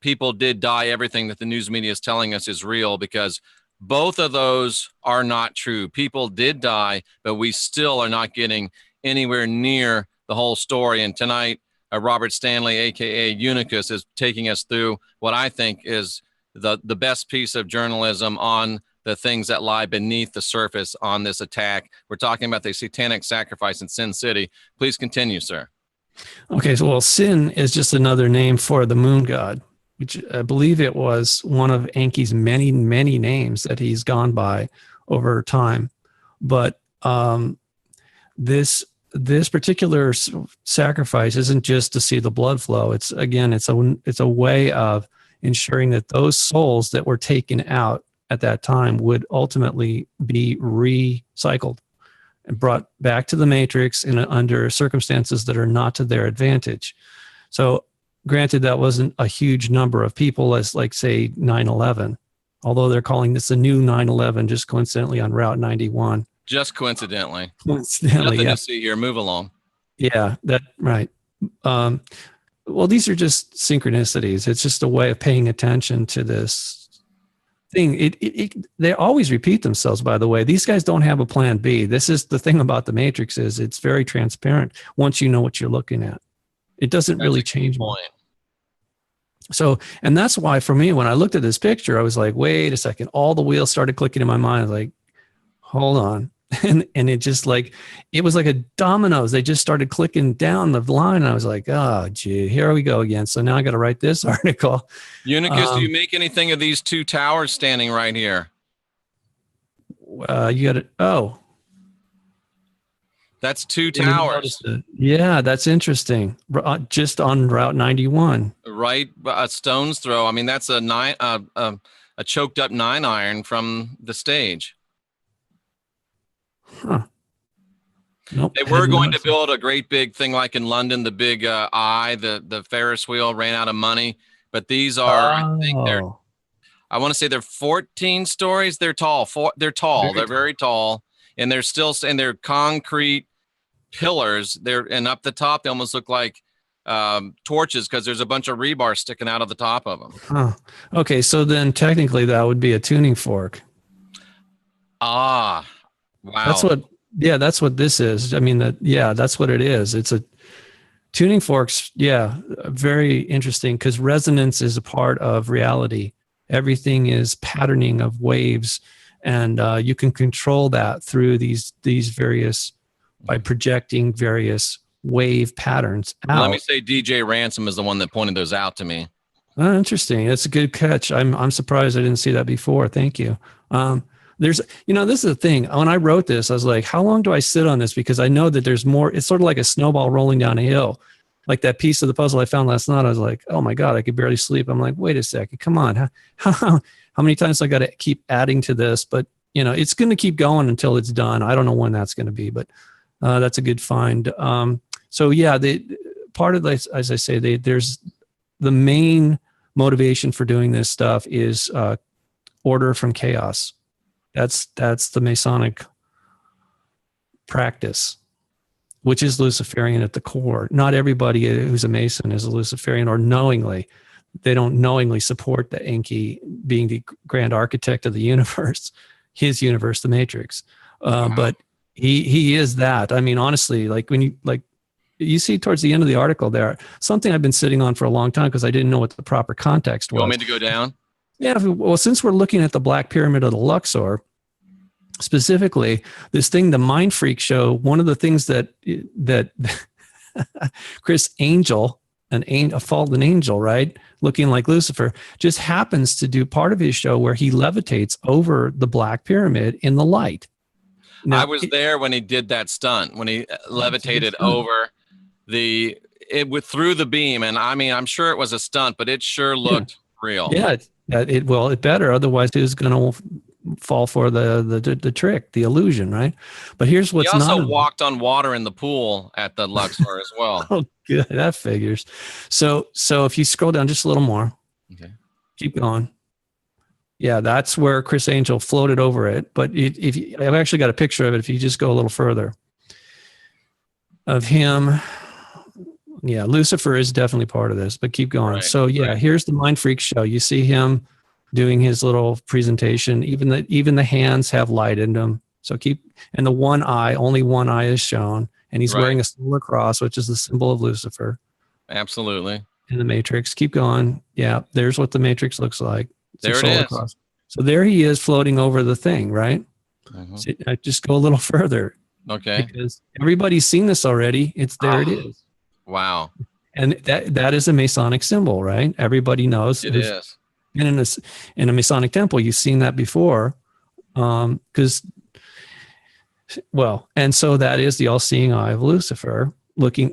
S1: people did die. Everything that the news media is telling us is real, because both of those are not true. People did die, but we still are not getting anywhere near the whole story. And tonight, Robert Stanley, aka UNICUS, is taking us through what I think is the best piece of journalism on the things that lie beneath the surface on this attack. We're talking about the satanic sacrifice in Sin City. Please continue, sir.
S2: Okay, so Sin is just another name for the moon god, which I believe it was one of Enki's many, many names that he's gone by over time. But this particular sacrifice isn't just to see the blood flow. It's a way of ensuring that those souls that were taken out at that time would ultimately be recycled and brought back to the matrix under circumstances that are not to their advantage. So granted, that wasn't a huge number of people as, like, say, 9/11, although they're calling this a new 9/11 just coincidentally on Route 91.
S1: Just coincidentally.
S2: Nothing
S1: to see here. Move along. Yeah,
S2: right. Well, these are just synchronicities. It's just a way of paying attention to this thing. They always repeat themselves, by the way. These guys don't have a plan B. This is the thing about the Matrix, is it's very transparent once you know what you're looking at. It doesn't really change much. So, and that's why for me, when I looked at this picture, I was like, wait a second. All the wheels started clicking in my mind. I was like, hold on. And it just it was like a dominoes. They just started clicking down the line. And I was like, oh, gee, here we go again. So now I got to write this article.
S1: UNICUS, do you make anything of these two towers standing right here?
S2: You got it. Oh,
S1: that's two towers.
S2: Yeah, that's interesting. Just on Route 91.
S1: Right, a stone's throw. I mean, that's a choked up 9-iron from the stage.
S2: Huh. Nope,
S1: they were going to build a great big thing like in London, the big eye, the Ferris wheel ran out of money. But these are, I want to say they're 14 stories. They're tall. They're tall. They're very tall. And they're still, and they're concrete pillars. And up the top, they almost look like torches because there's a bunch of rebar sticking out of the top of them.
S2: Huh. Okay, so then technically that would be a tuning fork.
S1: Ah, wow.
S2: That's what this is. I mean, that's what it is. It's a tuning forks. Yeah, very interesting, because resonance is a part of reality. Everything is patterning of waves, and you can control that through these various, by projecting various wave patterns out.
S1: Let me say DJ Ransom is the one that pointed those out to me.
S2: Oh, interesting. That's a good catch. I'm surprised I didn't see that before. Thank you. This is the thing. When I wrote this, I was like, how long do I sit on this? Because I know that there's more. It's sort of like a snowball rolling down a hill. Like that piece of the puzzle I found last night. I was like, oh my God, I could barely sleep. I'm like, wait a second. Come on. how many times I got to keep adding to this, but it's going to keep going until it's done. I don't know when that's going to be, but that's a good find. So yeah, part of this, as I say, there's the main motivation for doing this stuff is order from chaos. That's the Masonic practice, which is Luciferian at the core. Not everybody who's a Mason is a Luciferian, or knowingly. They don't knowingly support the Enki being the grand architect of the universe, his universe, the Matrix. But he is that. I mean, honestly, like when you see towards the end of the article there, something I've been sitting on for a long time because I didn't know what the proper context was.
S1: You want me to go down?
S2: Yeah. Well, since we're looking at the Black Pyramid of the Luxor, specifically this thing, the Mind Freak show, one of the things that Chris Angel, a fallen angel, right, looking like Lucifer, just happens to do part of his show where he levitates over the Black Pyramid in the light. Now,
S1: I was there when he did that stunt, when he levitated over through the beam. And I mean, I'm sure it was a stunt, but it sure looked real.
S2: Yeah, it better. Otherwise, who's going to fall for the trick, the illusion, right? But here's what's not. He
S1: also walked on water in the pool at the Luxor as well.
S2: Oh, good. That figures. So if you scroll down just a little more,
S1: okay,
S2: keep going. Yeah, that's where Chris Angel floated over it. But I've actually got a picture of it. If you just go a little further of him, yeah, Lucifer is definitely part of this. But keep going.
S1: Right,
S2: so yeah, here's the Mind Freak show. You see him doing his little presentation. Even the hands have light in them. So and only one eye is shown, and he's wearing a solar cross, which is the symbol of Lucifer.
S1: Absolutely.
S2: In the Matrix. Keep going. Yeah, there's what the Matrix looks like.
S1: There it is.
S2: Cross. So there he is floating over the thing, right? Mm-hmm. So I just go a little further.
S1: Okay.
S2: Because everybody's seen this already. It is.
S1: Wow.
S2: And that is a Masonic symbol, right? Everybody knows
S1: it is.
S2: And in a Masonic temple, you've seen that before. And so that is the all-seeing eye of Lucifer,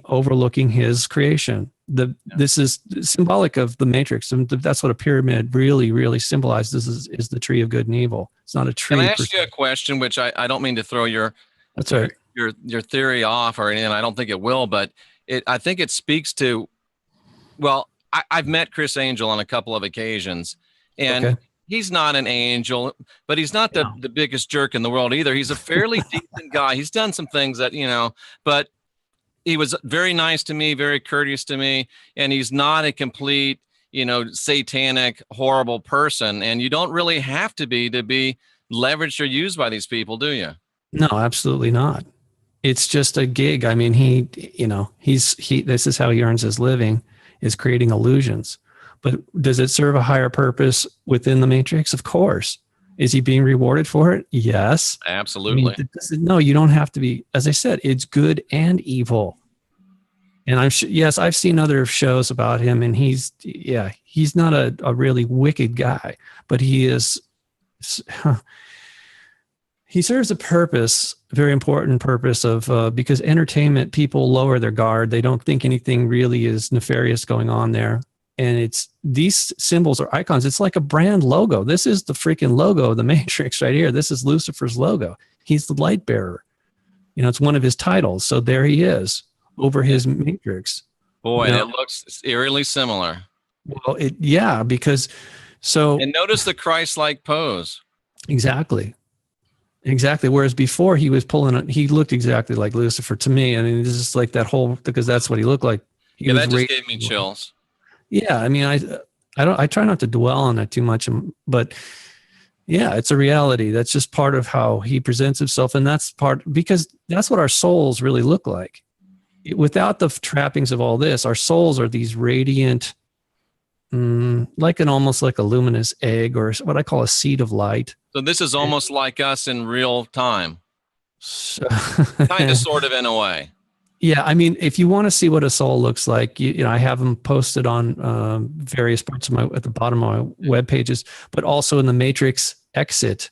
S2: overlooking his creation. This is symbolic of the Matrix, and that's what a pyramid really, really symbolizes: is the tree of good and evil. It's not a tree.
S1: Can I ask you a question, which I don't mean to throw your theory off or anything? I don't think it will, but I think it speaks to. Well, I've met Chris Angel on a couple of occasions, and he's not an angel, but he's not the biggest jerk in the world either. He's a fairly decent guy. He's done some things that but. He was very nice to me, very courteous to me, and he's not a complete, satanic, horrible person. And you don't really have to be leveraged or used by these people, do you?
S2: No, absolutely not. It's just a gig. I mean, this is how he earns his living, is creating illusions. But does it serve a higher purpose within the Matrix? Of course. Is he being rewarded for it? Yes.
S1: Absolutely.
S2: No, you don't have to be. As I said, it's good and evil. And I've seen other shows about him, and he's not a really wicked guy, but he serves a purpose, a very important purpose of, because entertainment, people lower their guard. They don't think anything really is nefarious going on there. And these symbols or icons. It's like a brand logo. This is the freaking logo of the Matrix right here. This is Lucifer's logo. He's the light bearer. It's one of his titles. So there he is over his Matrix.
S1: Boy, it looks eerily similar.
S2: Well, because
S1: and notice the Christ-like pose.
S2: Exactly. Whereas before he looked exactly like Lucifer to me. I mean, this is like that whole, because that's what he looked like.
S1: That just gave me chills.
S2: Yeah, I mean, I try not to dwell on that too much, but yeah, it's a reality. That's just part of how he presents himself, and because that's what our souls really look like. Without the trappings of all this, our souls are these radiant, almost like a luminous egg, or what I call a seed of light.
S1: So this is almost like us in real time, kind of, sort of, in a way.
S2: Yeah, I mean, if you want to see what a soul looks like, I have them posted on various parts of at the bottom of my web pages, but also in the Matrix Exit,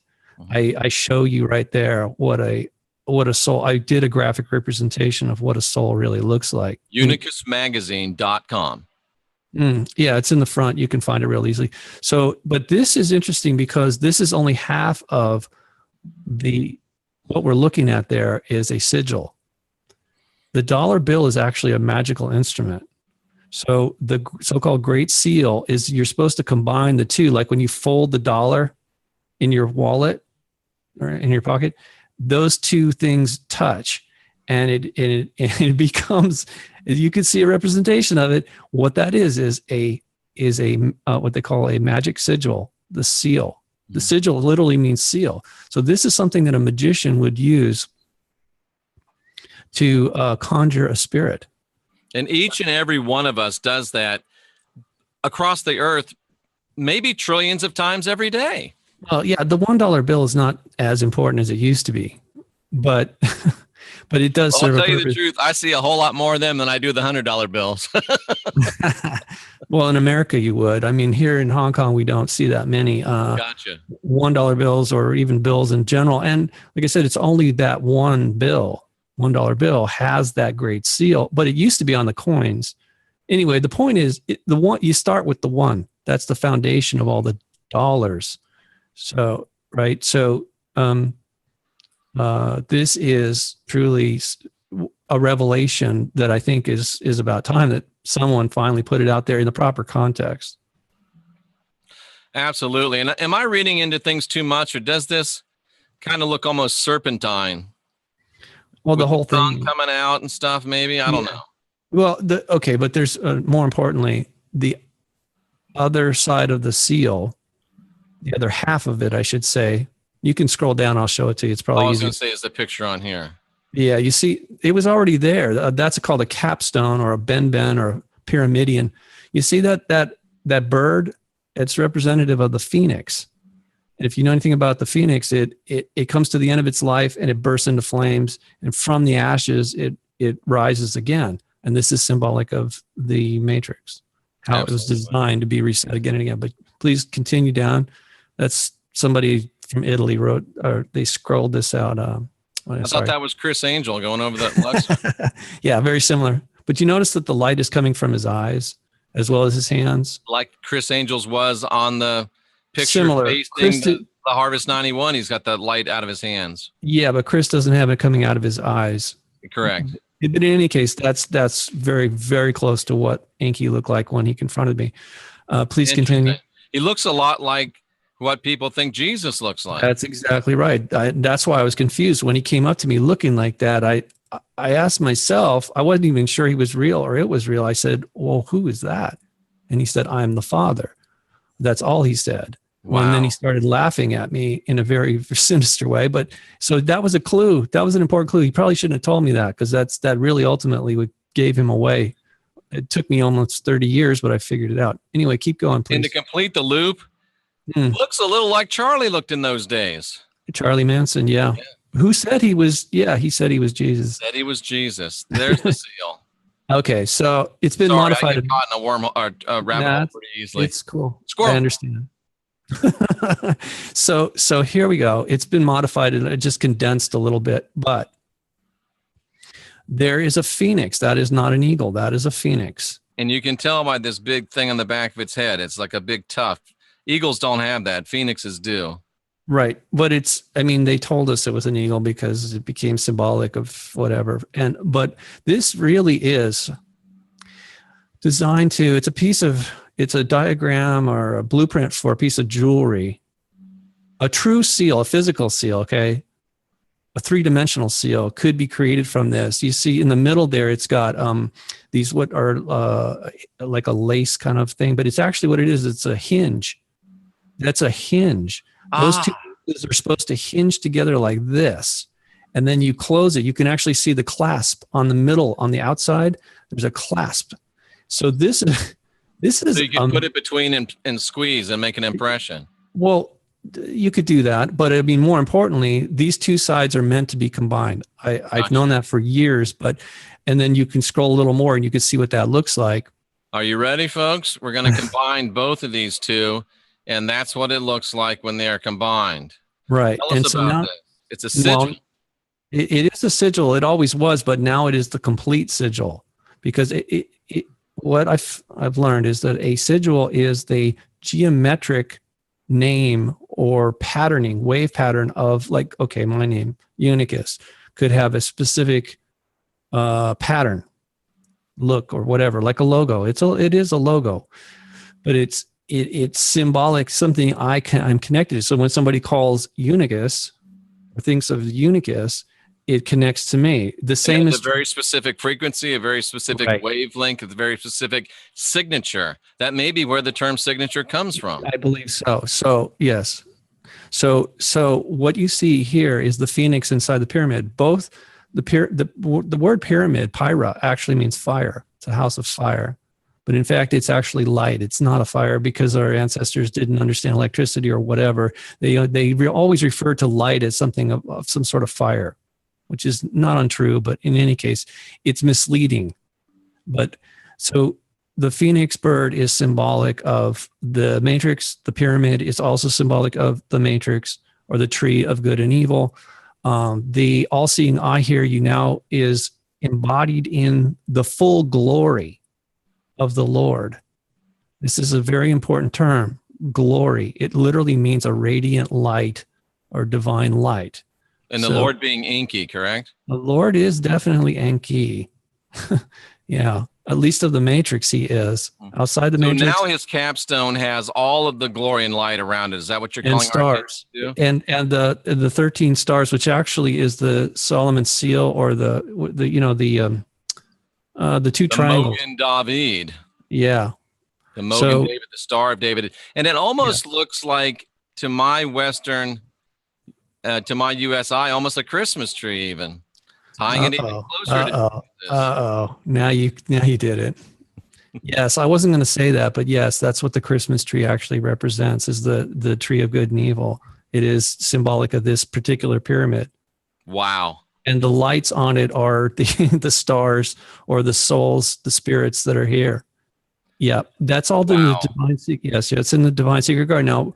S2: I show you right there what a soul. I did a graphic representation of what a soul really looks like.
S1: UNICUSmagazine.com.
S2: Yeah, it's in the front. You can find it real easily. So, but this is interesting because this is only half of what we're looking at there is a sigil. The dollar bill is actually a magical instrument. So the so-called Great Seal is you're supposed to combine the two. Like when you fold the dollar in your wallet or in your pocket, those two things touch, and it becomes. You can see a representation of it. What that is a what they call a magic sigil, the seal. The sigil literally means seal. So this is something that a magician would use to conjure a spirit.
S1: And each and every one of us does that across the earth, maybe trillions of times every day.
S2: Well, yeah, the $1 bill is not as important as it used to be, but but it does serve a purpose. I'll tell you the truth.
S1: I see a whole lot more of them than I do the $100 bills.
S2: Well, in America, you would. I mean, here in Hong Kong, we don't see that many
S1: gotcha.
S2: $1 bills or even bills in general. And like I said, it's only that one bill. $1 bill has that Great Seal, but it used to be on the coins. Anyway, the point is the one you start with the one. That's the foundation of all the dollars. So, right. So, this is truly a revelation that I think is about time that someone finally put it out there in the proper context.
S1: Absolutely. And am I reading into things too much, or does this kind of look almost serpentine?
S2: Well, the whole thing
S1: coming out and stuff, maybe. I don't know.
S2: Well, okay, but there's more importantly, the other side of the seal, the other half of it, I should say. You can scroll down. I'll show it to you. It's probably
S1: all I was
S2: easy.
S1: going to say is the picture on here.
S2: Yeah, you see, it was already there. That's called a capstone or a ben or a pyramidion. You see that bird? It's representative of the phoenix. And if you know anything about the phoenix, it comes to the end of its life and it bursts into flames, and from the ashes it rises again. And this is symbolic of the matrix, how Absolutely. It was designed to be reset again and again. But please continue down. That's somebody from Italy wrote, or they scrolled this out.
S1: I thought that was Chris Angel going over that lecture.
S2: Yeah, very similar. But you notice that the light is coming from his eyes as well as his hands,
S1: like Chris Angel's was on the picture
S2: similar.
S1: Facing the Harvest 91. He's got the light out of his hands.
S2: Yeah, but Chris doesn't have it coming out of his eyes.
S1: Correct.
S2: But in any case, that's very, very close to what Enki looked like when he confronted me. Please continue.
S1: He looks a lot like what people think Jesus looks like.
S2: That's exactly right. That's why I was confused when he came up to me looking like that. I asked myself, I wasn't even sure he was real or it was real. I said, well, who is that? And he said, I'm the Father. That's all he said. Wow. And then he started laughing at me in a very sinister way. But so that was a clue. That was an important clue. He probably shouldn't have told me that, because that really ultimately gave him away. It took me almost 30 years, but I figured it out. Anyway, keep going, please.
S1: And to complete the loop, looks a little like Charlie looked in those days.
S2: Charlie Manson, yeah. Who said he was? Yeah, he said he was Jesus.
S1: Said he was Jesus. There's the seal.
S2: Okay, so it's been modified.
S1: I get caught in a wormhole or a rabbit hole pretty easily.
S2: It's cool.
S1: Squirrel.
S2: I understand. So here we go. It's been modified and it just condensed a little bit, but there is a phoenix. That is not an eagle. That is a phoenix.
S1: And you can tell by this big thing on the back of its head. It's like a big tuft. Eagles don't have that. Phoenixes do.
S2: Right. But they told us it was an eagle because it became symbolic of whatever. But this really is designed to, it's a diagram or a blueprint for a piece of jewelry, a true seal, a physical seal. Okay. A three-dimensional seal could be created from this. You see in the middle there, it's got these what are like a lace kind of thing, but it's actually what it is. It's a hinge. That's a hinge. Those two pieces are supposed to hinge together like this, and then you close it. You can actually see the clasp on the middle, on the outside. There's a clasp. So this is. So you can
S1: put it between and squeeze and make an impression.
S2: Well, you could do that, but I mean, more importantly, these two sides are meant to be combined. I've known that for years, and then you can scroll a little more and you can see what that looks like.
S1: Are you ready, folks? We're going to combine both of these two, and that's what it looks like when they are combined.
S2: Right.
S1: Tell us about this. It's a sigil.
S2: Well, it is a sigil. It always was, but now it is the complete sigil, because what I've learned is that a sigil is the geometric name or patterning, wave pattern of, like, okay, my name, UNICUS, could have a specific pattern, look, or whatever, like a logo. It is a logo, but it's symbolic, something I'm connected to. So when somebody calls UNICUS or thinks of UNICUS, it connects to me. The same is
S1: a very specific frequency, a very specific
S2: right.
S1: wavelength, a very specific signature. That may be where the term signature comes from.
S2: I believe so. So yes. So what you see here is the phoenix inside the pyramid. Both the word pyramid, pyra, actually means fire. It's a house of fire. But in fact, it's actually light. It's not a fire, because our ancestors didn't understand electricity or whatever. They always refer to light as something of some sort of fire, which is not untrue, but in any case, it's misleading. But so the phoenix bird is symbolic of the matrix. The pyramid is also symbolic of the matrix, or the tree of good and evil. The all-seeing I hear you now is embodied in the full glory of the Lord. This is a very important term, glory. It literally means a radiant light or divine light.
S1: And the Lord being Enki, correct?
S2: The Lord is definitely Enki. Yeah, at least of the matrix he is. Outside the matrix.
S1: So now his capstone has all of the glory and light around it. Is that what you're calling
S2: stars? And the 13 stars, which actually is the Solomon's seal, or the two triangles.
S1: Mogen David.
S2: Yeah.
S1: The Mogen David, the Star of David. And it almost looks like, to my Western, to my USI, almost a Christmas tree even. Tying it even closer to this.
S2: Now you did it. Yes, I wasn't going to say that, but yes, that's what the Christmas tree actually represents, is the tree of good and evil. It is symbolic of this particular pyramid.
S1: Wow. And
S2: the lights on it are the stars, or the souls, the spirits that are here. Yeah, that's all in the divine secret. Yes, it's in the divine secret garden. Now,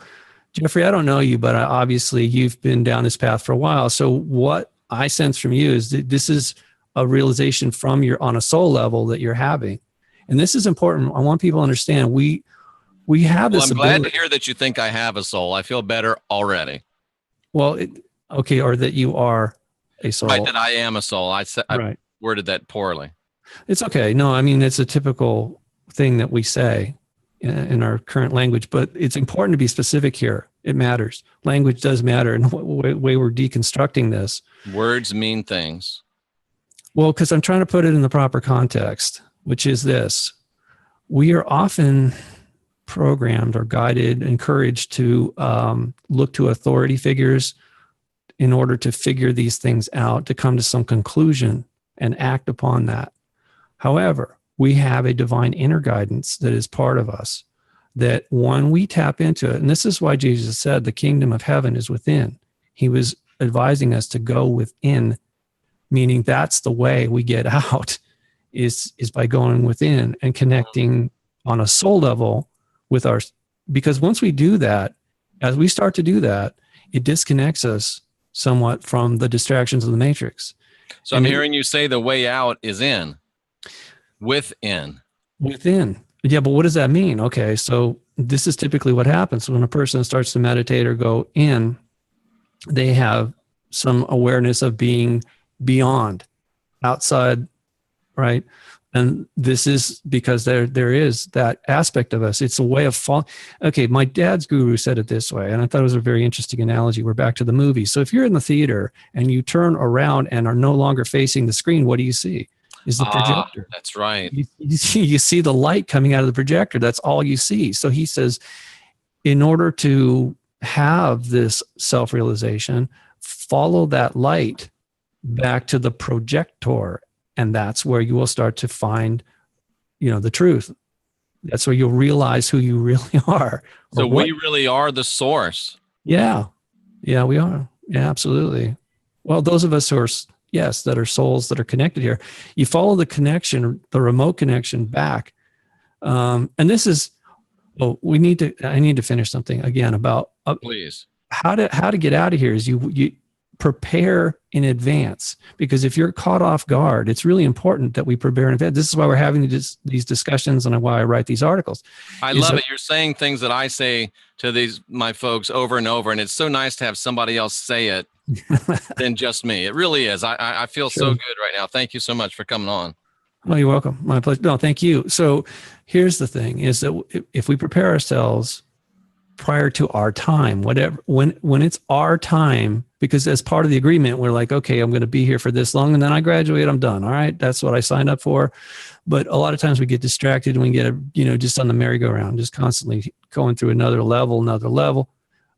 S2: Jeffrey, I don't know you, but obviously you've been down this path for a while. So what I sense from you is that this is a realization from on a soul level that you're having. And this is important. I want people to understand we have this ability.
S1: I'm glad to hear that you think I have a soul. I feel better already.
S2: Well, or that you are a soul.
S1: Right, that I am a soul. I worded that poorly.
S2: It's okay. No, I mean, it's a typical thing that we say in our current language, but it's important to be specific here. It matters. Language does matter, and the way we're deconstructing this.
S1: Words mean things.
S2: Well, because I'm trying to put it in the proper context, which is this. We are often programmed or guided, encouraged to look to authority figures in order to figure these things out, to come to some conclusion and act upon that. However, we have a divine inner guidance that is part of us, that when we tap into it, and this is why Jesus said the kingdom of heaven is within. He was advising us to go within, meaning that's the way we get out, is by going within and connecting on a soul level with because once we do that, as we start to do that, it disconnects us somewhat from the distractions of the matrix.
S1: So I'm hearing you say the way out is in. Within.
S2: Yeah, but what does that mean? Okay, so this is typically what happens when a person starts to meditate or go in. They have some awareness of being beyond, outside, right? And this is because there is that aspect of us. It's a way of falling. Okay, my dad's guru said it this way, and I thought it was a very interesting analogy. We're back to the movie. So if you're in the theater and you turn around and are no longer facing the screen, what do you see? Is the projector.
S1: That's right.
S2: You see the light coming out of the projector. That's all you see. So he says, in order to have this self-realization, follow that light back to the projector. And that's where you will start to find, the truth. That's where you'll realize who you really are.
S1: So we really are the source.
S2: Yeah. Yeah, we are. Yeah, absolutely. Well, those of us who are, that are souls that are connected here, you follow the connection, the remote connection back. And this is, I need to finish something again about
S1: please.
S2: How to get out of here is prepare in advance, because if you're caught off guard, it's really important that we prepare in advance. This is why we're having these discussions and why I write these articles.
S1: I love it. You're saying things that I say to my folks over and over, and it's so nice to have somebody else say it than just me. It really is. I feel so good right now. Thank you so much for coming on.
S2: Oh, you're welcome. My pleasure. No, thank you. So here's the thing, is that if we prepare ourselves prior to our time, when it's our time, because as part of the agreement, we're like, okay, I'm going to be here for this long, and then I graduate, I'm done. All right. That's what I signed up for. But a lot of times we get distracted and we get, just on the merry-go-round, just constantly going through another level.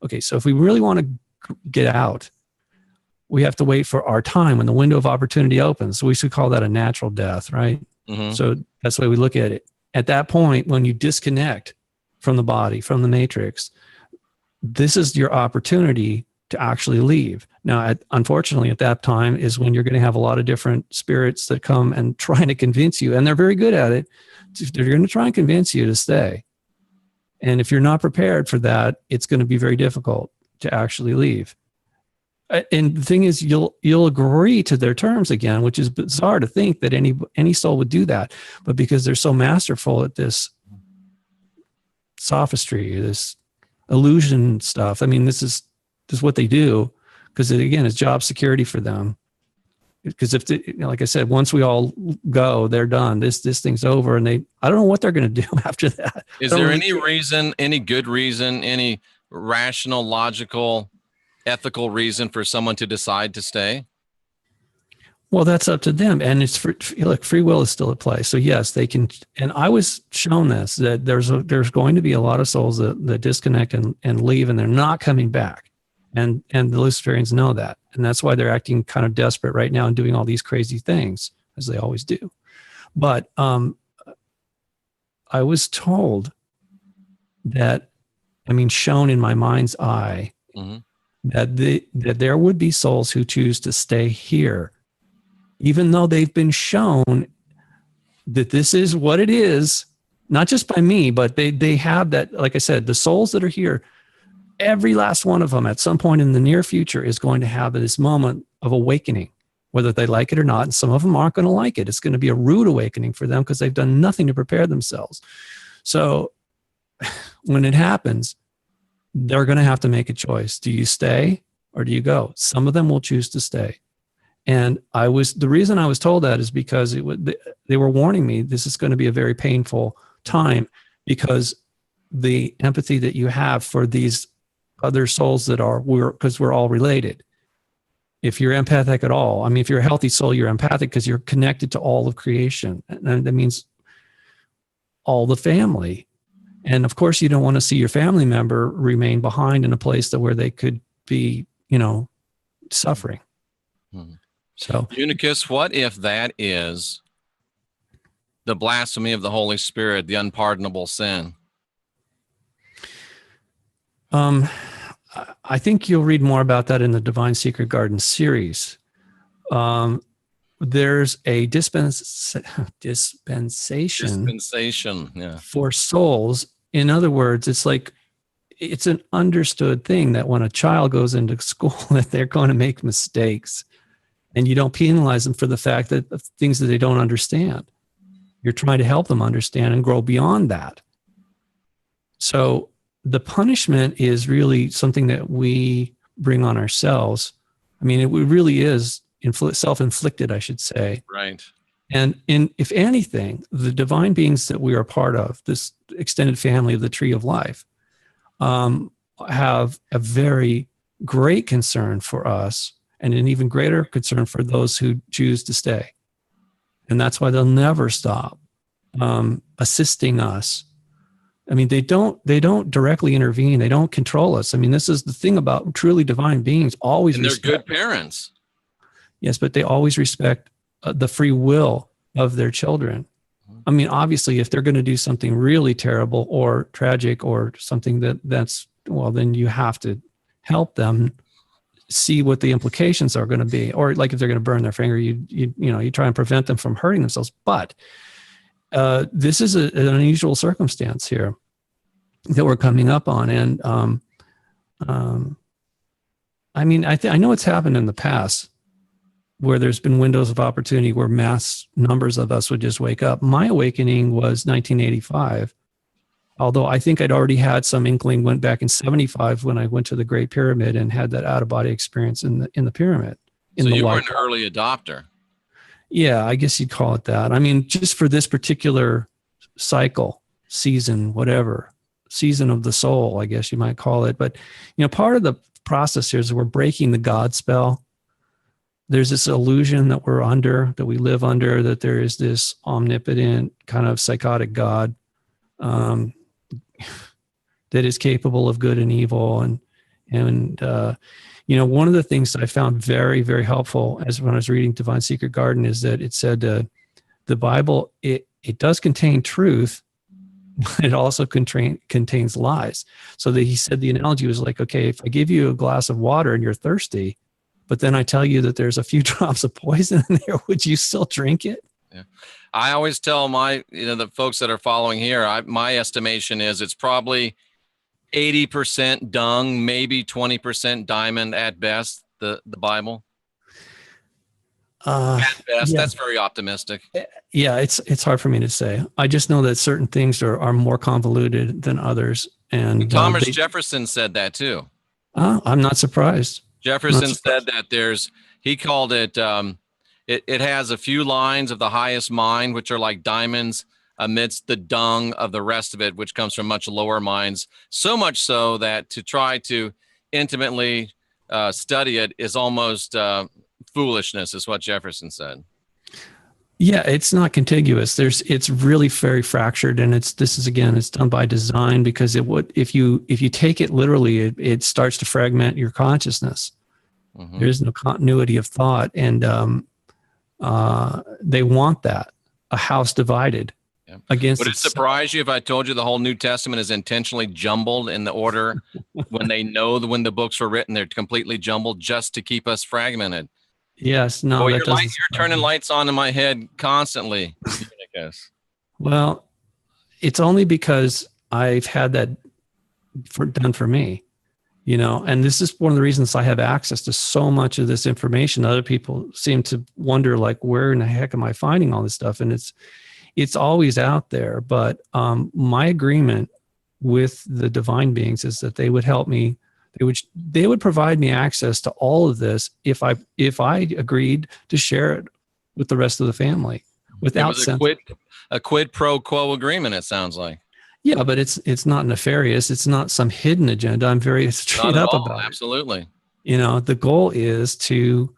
S2: Okay. So if we really want to get out, we have to wait for our time when the window of opportunity opens. So we should call that a natural death, right? Mm-hmm. So that's the way we look at it. At that point, when you disconnect from the body, from the matrix, this is your opportunity to actually leave. Now, unfortunately, at that time is when you're going to have a lot of different spirits that come and trying to convince you, and they're very good at it. They're going to try and convince you to stay. And if you're not prepared for that, it's going to be very difficult to actually leave. And the thing is, you'll agree to their terms again, which is bizarre to think that any soul would do that. But because they're so masterful at this sophistry, this illusion stuff, I mean, this is what they do, because again, it's job security for them. Because like I said, once we all go, they're done. This thing's over, and I don't know what they're going to do after that.
S1: Is there any reason, any good reason, any rational, logical, ethical reason for someone to decide to stay?
S2: Well, that's up to them. And it's free will is still at play. So yes, they can. And I was shown this, that there's going to be a lot of souls that disconnect and leave, and they're not coming back. And the Luciferians know that. And that's why they're acting kind of desperate right now and doing all these crazy things, as they always do. But I was told that, shown in my mind's eye, mm-hmm. that there would be souls who choose to stay here, even though they've been shown that this is what it is, not just by me, but they have that, like I said, the souls that are here, every last one of them at some point in the near future is going to have this moment of awakening, whether they like it or not. And some of them aren't going to like it. It's going to be a rude awakening for them because they've done nothing to prepare themselves. So when it happens, they're going to have to make a choice. Do you stay or do you go? Some of them will choose to stay. And the reason I was told that is because they were warning me, this is going to be a very painful time, because the empathy that you have for these other souls because we're all related. If you're empathic at all, if you're a healthy soul, you're empathic because you're connected to all of creation. And that means all the family. And of course, you don't want to see your family member remain behind in a place where they could be, suffering. Hmm. So,
S1: UNICUS, what if that is the blasphemy of the Holy Spirit, the unpardonable sin?
S2: I think you'll read more about that in the Divine Secret Garden series. There's a dispensation
S1: yeah.
S2: for souls. In other words, it's an understood thing that when a child goes into school that they're going to make mistakes, and you don't penalize them for the fact that things that they don't understand. You're trying to help them understand and grow beyond that. So the punishment is really something that we bring on ourselves. It really is self-inflicted, I should say.
S1: Right.
S2: And if anything, the divine beings that we are part of, this extended family of the Tree of Life, have a very great concern for us, and an even greater concern for those who choose to stay. And that's why they'll never stop assisting us. They don't directly intervene. They don't control us. This is the thing about truly divine beings.
S1: And they're good parents.
S2: Yes, but they always respect the free will of their children. Obviously, if they're going to do something really terrible or tragic or something then you have to help them see what the implications are going to be. Or like if they're going to burn their finger, you try and prevent them from hurting themselves. But this is an unusual circumstance here that we're coming up on. And I mean, I know it's happened in the past where there's been windows of opportunity where mass numbers of us would just wake up. My awakening was 1985. Although I think I'd already had some inkling, went back in 75 when I went to the Great Pyramid and had that out of body experience in the pyramid.
S1: So you were an early adopter.
S2: Yeah, I guess you'd call it that. I mean, just for this particular cycle, season, whatever, season of the soul, I guess you might call it. But, part of the process here is we're breaking the God spell. There's this illusion that we're under, that we live under, that there is this omnipotent kind of psychotic God that is capable of good and evil. And one of the things that I found very, very helpful as when I was reading Divine Secret Garden is that it said the Bible, it does contain truth, but it also contains lies. So that he said the analogy was like, okay, if I give you a glass of water and you're thirsty, but then I tell you that there's a few drops of poison in there, would you still drink it?
S1: Yeah. I always tell the folks that are following here, my estimation is it's probably 80% dung, maybe 20% diamond at best, the Bible. At best,
S2: yeah.
S1: That's very optimistic.
S2: Yeah, it's hard for me to say. I just know that certain things are more convoluted than others. And
S1: Thomas Jefferson said that too.
S2: I'm not surprised.
S1: Jefferson said that he called it, it has a few lines of the highest mind, which are like diamonds amidst the dung of the rest of it, which comes from much lower minds. So much so that to try to intimately study it is almost foolishness, is what Jefferson said.
S2: Yeah, it's not contiguous. It's really very fractured, and it's done by design because if you take it literally, it starts to fragment your consciousness. Mm-hmm. There's no continuity of thought, and they want that, a house divided.
S1: Yeah.
S2: Against.
S1: Would it surprise you if I told you the whole New Testament is intentionally jumbled in the order when they know when the books were written? They're completely jumbled just to keep us fragmented.
S2: Yes, no.
S1: Boy, you're turning lights on in my head constantly, UNICUS.
S2: Well, it's only because I've had that done for me, and this is one of the reasons I have access to so much of this information. Other people seem to wonder, like, where in the heck am I finding all this stuff? And it's always out there. But my agreement with the divine beings is that they would help me. They would provide me access to all of this if I agreed to share it with the rest of the family without
S1: a quid pro quo agreement. It sounds like.
S2: Yeah, but it's not nefarious. It's not some hidden agenda. I'm very straight up about it.
S1: Absolutely.
S2: The goal is to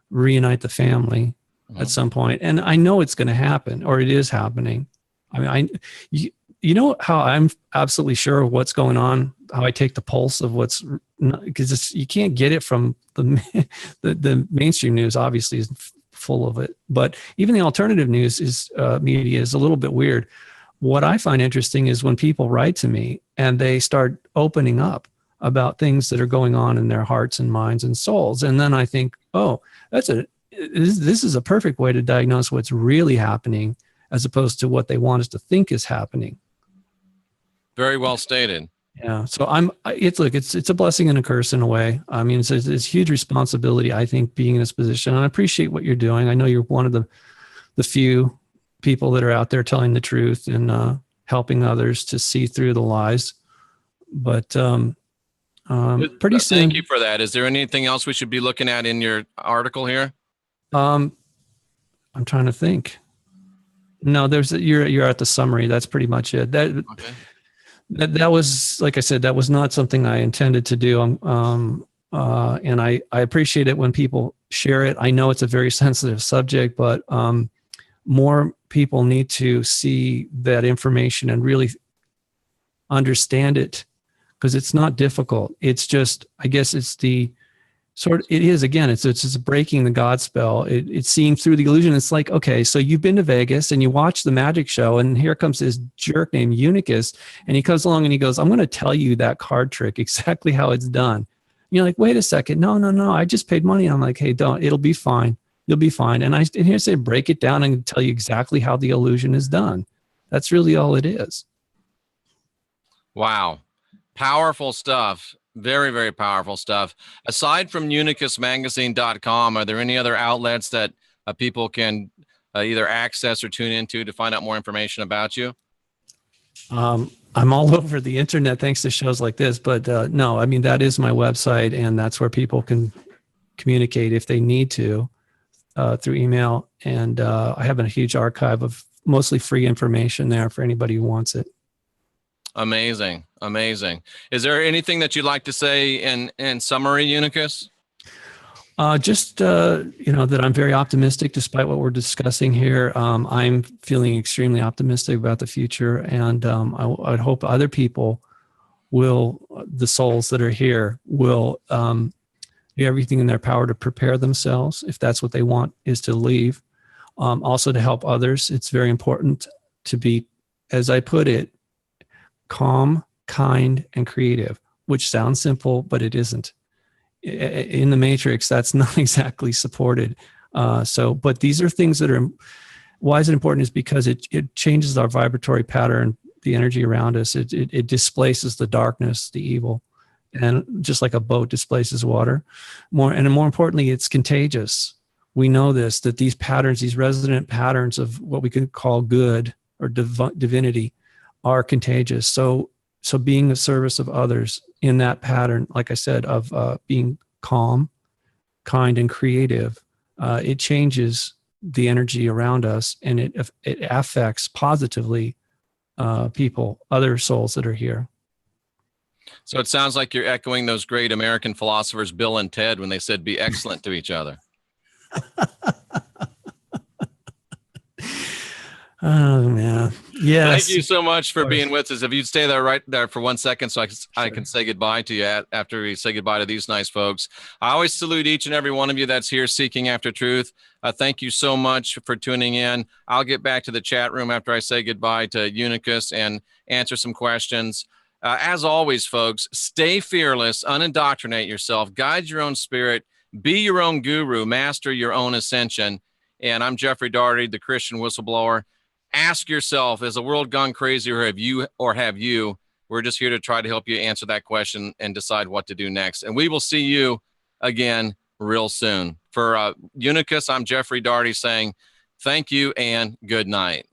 S2: reunite the family at some point, and I know it's going to happen, or it is happening. I mean, you know how I'm absolutely sure of what's going on, how I take the pulse of what's, because you can't get it from the mainstream news. Obviously is full of it, but even the alternative news media is a little bit weird. What I find interesting is when people write to me and they start opening up about things that are going on in their hearts and minds and souls, and then I think, oh, this is a perfect way to diagnose what's really happening, as opposed to what they want us to think is happening.
S1: Very well stated.
S2: Yeah. So it's a blessing and a curse in a way. I mean, it's huge responsibility, I think, being in this position. And I appreciate what you're doing. I know you're one of the few people that are out there telling the truth and helping others to see through the lies. But pretty soon.
S1: Thank you for that. Is there anything else we should be looking at in your article here?
S2: I'm trying to think. No, you're at the summary. That's pretty much it. That was, like I said, that was not something I intended to do. And I appreciate it when people share it. I know it's a very sensitive subject, but more people need to see that information and really understand it, because it's not difficult. It's just, I guess it's it's breaking the God spell. It's seeing through the illusion. It's like, okay, so you've been to Vegas and you watch the magic show, and here comes this jerk named UNICUS, and he comes along and he goes, I'm going to tell you that card trick, exactly how it's done. And you're like, wait a second. No, I just paid money. And I'm like, hey, don't, it'll be fine. You'll be fine. And here I say, break it down and tell you exactly how the illusion is done. That's really all it is.
S1: Wow. Powerful stuff. Very, very powerful stuff. Aside from unicusmagazine.com, are there any other outlets that people can either access or tune into to find out more information about you?
S2: I'm all over the internet thanks to shows like this, but no, I mean, that is my website, and that's where people can communicate if they need to through email. And I have a huge archive of mostly free information there for anybody who wants it.
S1: Amazing. Amazing. Is there anything that you'd like to say in summary, Unicus?
S2: Just, that I'm very optimistic despite what we're discussing here. I'm feeling extremely optimistic about the future. And I'd hope other people the souls that are here, will do everything in their power to prepare themselves, if that's what they want, is to leave. Also to help others. It's very important to be, as I put it, calm, kind, and creative, which sounds simple, but it isn't. In the Matrix, that's not exactly supported. But these are things that are, why is it important is because it changes our vibratory pattern, the energy around us. It displaces the darkness, the evil. And just like a boat displaces water. More importantly, it's contagious. We know this, that these patterns, these resonant patterns of what we could call good or divinity are contagious. So being of service of others in that pattern, like I said, of being calm, kind, and creative, it changes the energy around us, and it affects positively people, other souls that are here.
S1: So it sounds like you're echoing those great American philosophers, Bill and Ted, when they said, be excellent to each other.
S2: Oh, man. Yes.
S1: Thank you so much for being with us. If you'd stay there right there for 1 second so I can say goodbye to you after we say goodbye to these nice folks. I always salute each and every one of you that's here seeking after truth. Thank you so much for tuning in. I'll get back to the chat room after I say goodbye to Unicus and answer some questions. As always, folks, stay fearless, unindoctrinate yourself, guide your own spirit, be your own guru, master your own ascension. And I'm Jeffrey Daugherty, the Christian whistleblower. Ask yourself, has the world gone crazy, or have you? We're just here to try to help you answer that question and decide what to do next. And we will see you again real soon. For Unicus, I'm Jeffrey Daugherty saying thank you and good night.